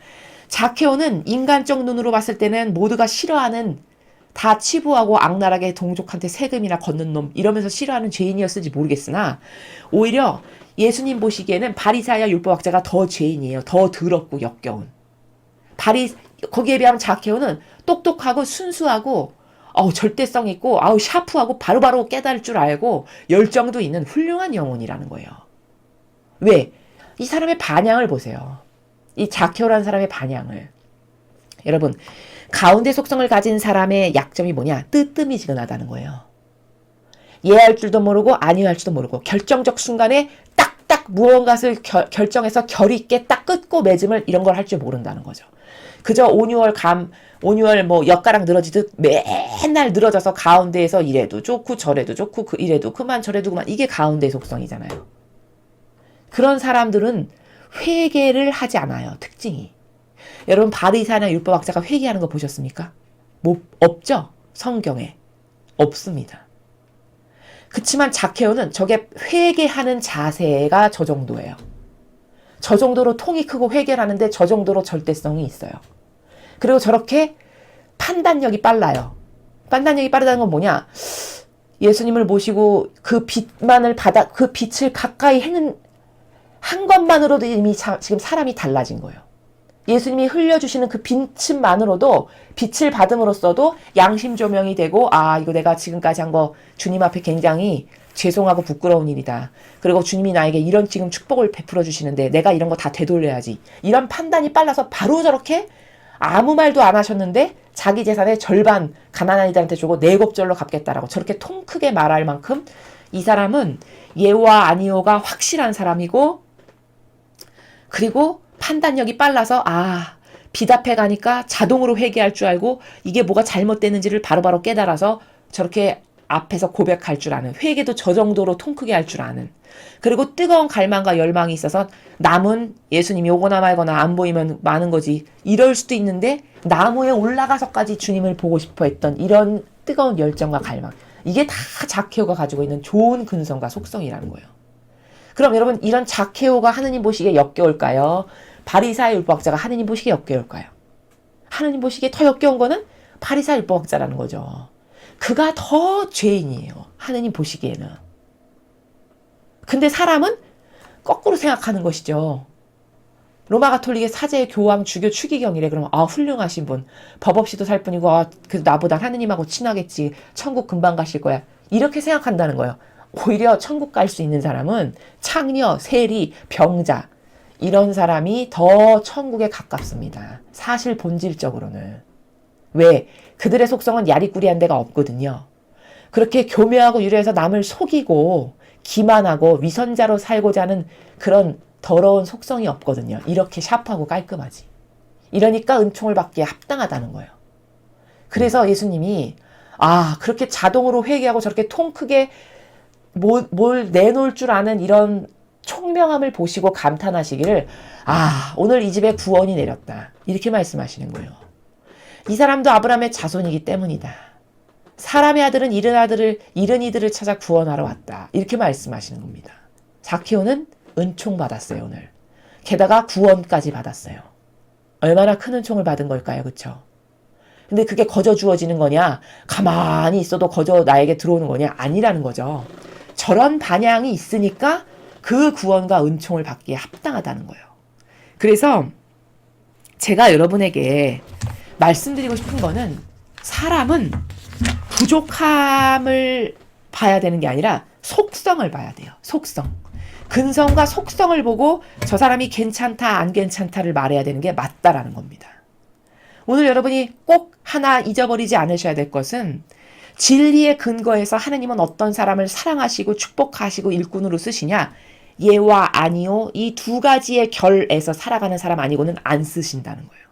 자케오는 인간적 눈으로 봤을 때는 모두가 싫어하는, 다 치부하고 악랄하게 동족한테 세금이나 걷는 놈 이러면서 싫어하는 죄인이었을지 모르겠으나, 오히려 예수님 보시기에는 바리사야 율법학자가 더 죄인이에요. 더 더럽고 역겨운. 거기에 비하면 자케오는 똑똑하고 순수하고 절대성 있고 샤프하고 바로바로 깨달을 줄 알고 열정도 있는 훌륭한 영혼이라는 거예요. 왜? 이 사람의 반향을 보세요. 이 자케오라는 사람의 반향을. 여러분, 가운데 속성을 가진 사람의 약점이 뭐냐? 뜨뜨미지근하다는 거예요. 예할 줄도 모르고 아니할 줄도 모르고 결정적 순간에 딱딱 무언가를 결정해서 결 있게 딱 끊고 맺음을 이런 걸 할 줄 모른다는 거죠. 그저 온유월 엿가락 늘어지듯 맨날 늘어져서 가운데에서 이래도 좋고 저래도 좋고 이래도 그만 저래도 그만, 이게 가운데 속성이잖아요. 그런 사람들은 회개를 하지 않아요. 특징이. 여러분 바리새인이나 율법학자가 회개하는 거 보셨습니까? 없죠. 성경에. 없습니다. 그치만 자케오는 저게 회개하는 자세가 저 정도예요. 저 정도로 통이 크고 회개를 하는데 저 정도로 절대성이 있어요. 그리고 저렇게 판단력이 빨라요. 판단력이 빠르다는 건 뭐냐? 예수님을 모시고 그 빛을 가까이 한 것만으로도 이미 지금 사람이 달라진 거예요. 예수님이 흘려주시는 그 빛만으로도, 빛을 받음으로써도 양심 조명이 되고, 이거 내가 지금까지 한 거 주님 앞에 굉장히 죄송하고 부끄러운 일이다. 그리고 주님이 나에게 이런 지금 축복을 베풀어 주시는데 내가 이런 거 다 되돌려야지. 이런 판단이 빨라서 바로 저렇게 아무 말도 안 하셨는데 자기 재산의 절반 가난한 이들한테 주고 내곱절로 갚겠다라고 저렇게 통 크게 말할 만큼 이 사람은 예와 아니오가 확실한 사람이고, 그리고 판단력이 빨라서 빛 앞에 가니까 자동으로 회개할 줄 알고 이게 뭐가 잘못됐는지를 바로바로 깨달아서 저렇게 앞에서 고백할 줄 아는, 회개도 저 정도로 통 크게 할 줄 아는, 그리고 뜨거운 갈망과 열망이 있어서 남은 예수님이 오거나 말거나 안 보이면 많은 거지 이럴 수도 있는데 나무에 올라가서까지 주님을 보고 싶어 했던 이런 뜨거운 열정과 갈망, 이게 다 자케오가 가지고 있는 좋은 근성과 속성이라는 거예요. 그럼 여러분, 이런 자케오가 하느님 보시기에 역겨울까요? 바리새의 율법학자가 하느님 보시기에 역겨울까요? 하느님 보시기에 더 역겨운 거는 바리새의 율법학자라는 거죠. 그가 더 죄인이에요. 하느님 보시기에는. 근데 사람은 거꾸로 생각하는 것이죠. 로마 가톨릭의 사제, 교황, 주교, 추기경이래. 그러면 훌륭하신 분. 법 없이도 살 뿐이고 그래도 나보다 하느님하고 친하겠지. 천국 금방 가실 거야. 이렇게 생각한다는 거예요. 오히려 천국 갈 수 있는 사람은 창녀, 세리, 병자, 이런 사람이 더 천국에 가깝습니다. 사실 본질적으로는. 왜? 그들의 속성은 야리꾸리한 데가 없거든요. 그렇게 교묘하고 유려해서 남을 속이고 기만하고 위선자로 살고자 하는 그런 더러운 속성이 없거든요. 이렇게 샤프하고 깔끔하지. 이러니까 은총을 받기에 합당하다는 거예요. 그래서 예수님이 그렇게 자동으로 회개하고 저렇게 통 크게 뭘 내놓을 줄 아는 이런 총명함을 보시고 감탄하시기를 오늘 이 집에 구원이 내렸다. 이렇게 말씀하시는 거예요. 이 사람도 아브라함의 자손이기 때문이다. 사람의 아들은 잃은 이들을 찾아 구원하러 왔다. 이렇게 말씀하시는 겁니다. 자케오는 은총 받았어요, 오늘. 게다가 구원까지 받았어요. 얼마나 큰 은총을 받은 걸까요? 그쵸? 근데 그게 거저 주어지는 거냐? 가만히 있어도 거저 나에게 들어오는 거냐? 아니라는 거죠. 저런 반향이 있으니까 그 구원과 은총을 받기에 합당하다는 거예요. 그래서 제가 여러분에게 말씀드리고 싶은 거는 사람은 부족함을 봐야 되는 게 아니라 속성을 봐야 돼요. 속성. 근성과 속성을 보고 저 사람이 괜찮다 안 괜찮다를 말해야 되는 게 맞다라는 겁니다. 오늘 여러분이 꼭 하나 잊어버리지 않으셔야 될 것은 진리에 근거해서 하나님은 어떤 사람을 사랑하시고 축복하시고 일꾼으로 쓰시냐, 예와 아니요 이 두 가지의 결에서 살아가는 사람 아니고는 안 쓰신다는 거예요.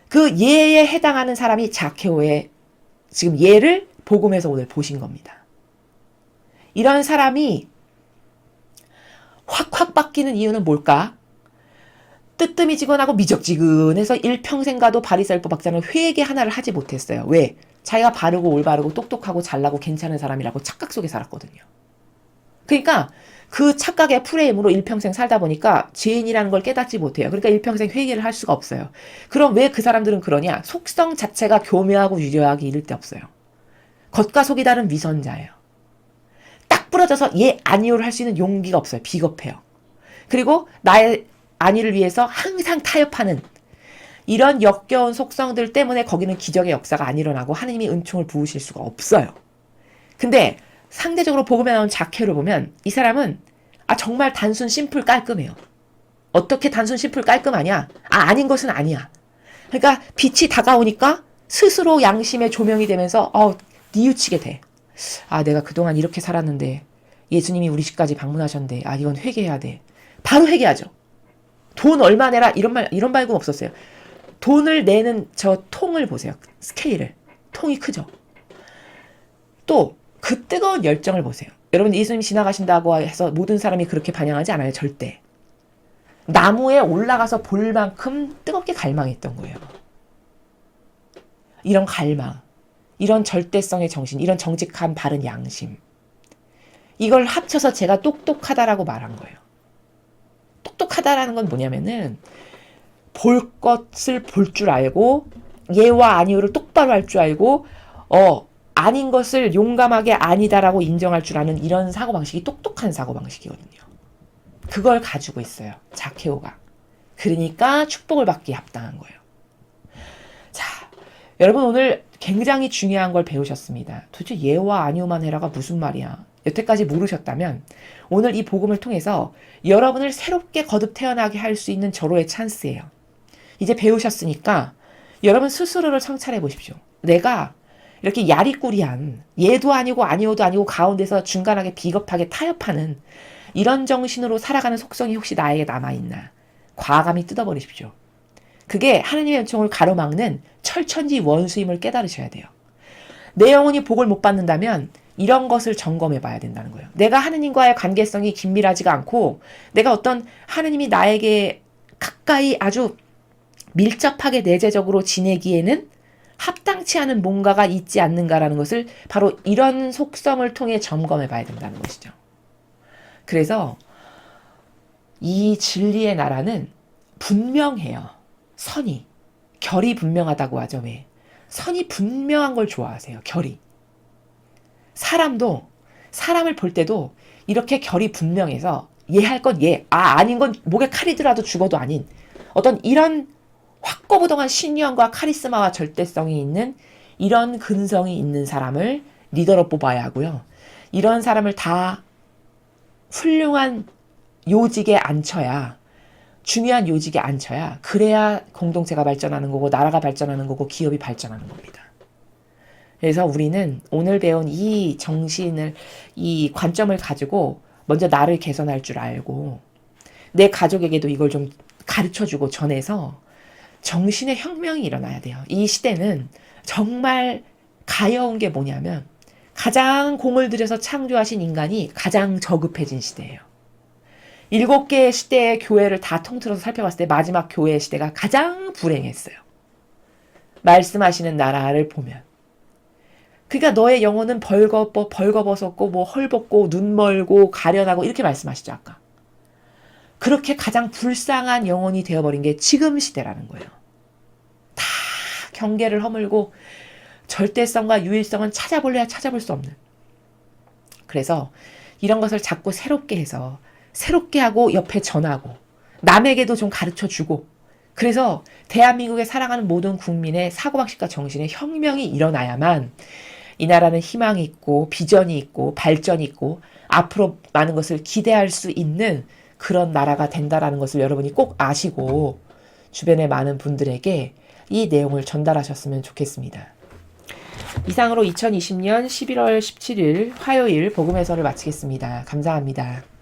그 예에 해당하는 사람이 자케오의 지금 예를 복음에서 오늘 보신 겁니다. 이런 사람이 확확 바뀌는 이유는 뭘까? 뜨뜨미지근하고 미적지근해서 일평생 가도 바리새인법 박자는 회개 하나를 하지 못했어요. 왜? 자기가 바르고 올바르고 똑똑하고 잘나고 괜찮은 사람이라고 착각 속에 살았거든요. 그러니까 그 착각의 프레임으로 일평생 살다 보니까 죄인이라는 걸 깨닫지 못해요. 그러니까 일평생 회개를 할 수가 없어요. 그럼 왜 그 사람들은 그러냐? 속성 자체가 교묘하고 유려하기 이를 데 없어요. 겉과 속이 다른 위선자예요. 딱 부러져서 예 아니요를 할 수 있는 용기가 없어요. 비겁해요. 그리고 나의 안위를 위해서 항상 타협하는 이런 역겨운 속성들 때문에 거기는 기적의 역사가 안 일어나고 하느님이 은총을 부으실 수가 없어요. 근데 상대적으로 복음에 나온 자케를 보면 이 사람은 정말 단순 심플 깔끔해요. 어떻게 단순 심플 깔끔하냐? 아닌 것은 아니야. 그러니까 빛이 다가오니까 스스로 양심의 조명이 되면서 뉘우치게 돼. 내가 그동안 이렇게 살았는데 예수님이 우리 집까지 방문하셨는데 이건 회개해야 돼. 바로 회개하죠. 돈 얼마 내라 이런 발금 없었어요. 돈을 내는 저 통을 보세요. 스케일을. 통이 크죠. 또 그 뜨거운 열정을 보세요. 여러분 예수님 지나가신다고 해서 모든 사람이 그렇게 반영하지 않아요. 절대. 나무에 올라가서 볼 만큼 뜨겁게 갈망했던 거예요. 이런 갈망, 이런 절대성의 정신, 이런 정직한 바른 양심. 이걸 합쳐서 제가 똑똑하다라고 말한 거예요. 똑똑하다라는 건 뭐냐면은 볼 것을 볼 줄 알고 예와 아니오를 똑바로 할 줄 알고 아닌 것을 용감하게 아니다라고 인정할 줄 아는 이런 사고방식이 똑똑한 사고방식이거든요. 그걸 가지고 있어요. 자케오가. 그러니까 축복을 받기에 합당한 거예요. 자, 여러분 오늘 굉장히 중요한 걸 배우셨습니다. 도대체 예와 아니오만 해라가 무슨 말이야? 여태까지 모르셨다면 오늘 이 복음을 통해서 여러분을 새롭게 거듭 태어나게 할 수 있는 절호의 찬스예요. 이제 배우셨으니까 여러분 스스로를 성찰해 보십시오. 내가 이렇게 야리꾸리한 예도 아니고 아니오도 아니고 가운데서 중간하게 비겁하게 타협하는 이런 정신으로 살아가는 속성이 혹시 나에게 남아있나? 과감히 뜯어버리십시오. 그게 하나님의 은총을 가로막는 철천지 원수임을 깨달으셔야 돼요. 내 영혼이 복을 못 받는다면 이런 것을 점검해 봐야 된다는 거예요. 내가 하느님과의 관계성이 긴밀하지가 않고 내가 어떤 하느님이 나에게 가까이 아주 밀접하게 내재적으로 지내기에는 합당치 않은 뭔가가 있지 않는가라는 것을 바로 이런 속성을 통해 점검해 봐야 된다는 것이죠. 그래서 이 진리의 나라는 분명해요. 선이. 결이 분명하다고 하죠. 왜? 선이 분명한 걸 좋아하세요. 결이. 사람도 사람을 볼 때도 이렇게 결이 분명해서 예할 건 예, 아닌 건 목에 칼이 들어도 죽어도 아닌 어떤 이런 확고부동한 신념과 카리스마와 절대성이 있는 이런 근성이 있는 사람을 리더로 뽑아야 하고요. 이런 사람을 다 훌륭한 요직에 앉혀야, 중요한 요직에 앉혀야 그래야 공동체가 발전하는 거고 나라가 발전하는 거고 기업이 발전하는 겁니다. 그래서 우리는 오늘 배운 이 정신을, 이 관점을 가지고 먼저 나를 개선할 줄 알고 내 가족에게도 이걸 좀 가르쳐주고 전해서 정신의 혁명이 일어나야 돼요. 이 시대는 정말 가여운 게 뭐냐면 가장 공을 들여서 창조하신 인간이 가장 저급해진 시대예요. 7개의 시대의 교회를 다 통틀어서 살펴봤을 때 마지막 교회의 시대가 가장 불행했어요. 말씀하시는 나라를 보면. 그러니까 너의 영혼은 벌거벗었고 뭐 헐벗고 눈 멀고 가련하고 이렇게 말씀하시죠 아까. 그렇게 가장 불쌍한 영혼이 되어버린 게 지금 시대라는 거예요. 다 경계를 허물고 절대성과 유일성은 찾아볼래야 찾아볼 수 없는. 그래서 이런 것을 자꾸 새롭게 해서 새롭게 하고 옆에 전하고 남에게도 좀 가르쳐주고 그래서 대한민국에 살아가는 모든 국민의 사고방식과 정신에 혁명이 일어나야만 이 나라는 희망이 있고 비전이 있고 발전이 있고 앞으로 많은 것을 기대할 수 있는 그런 나라가 된다라는 것을 여러분이 꼭 아시고 주변의 많은 분들에게 이 내용을 전달하셨으면 좋겠습니다. 이상으로 2020년 11월 17일 화요일 복음 해설을 마치겠습니다. 감사합니다.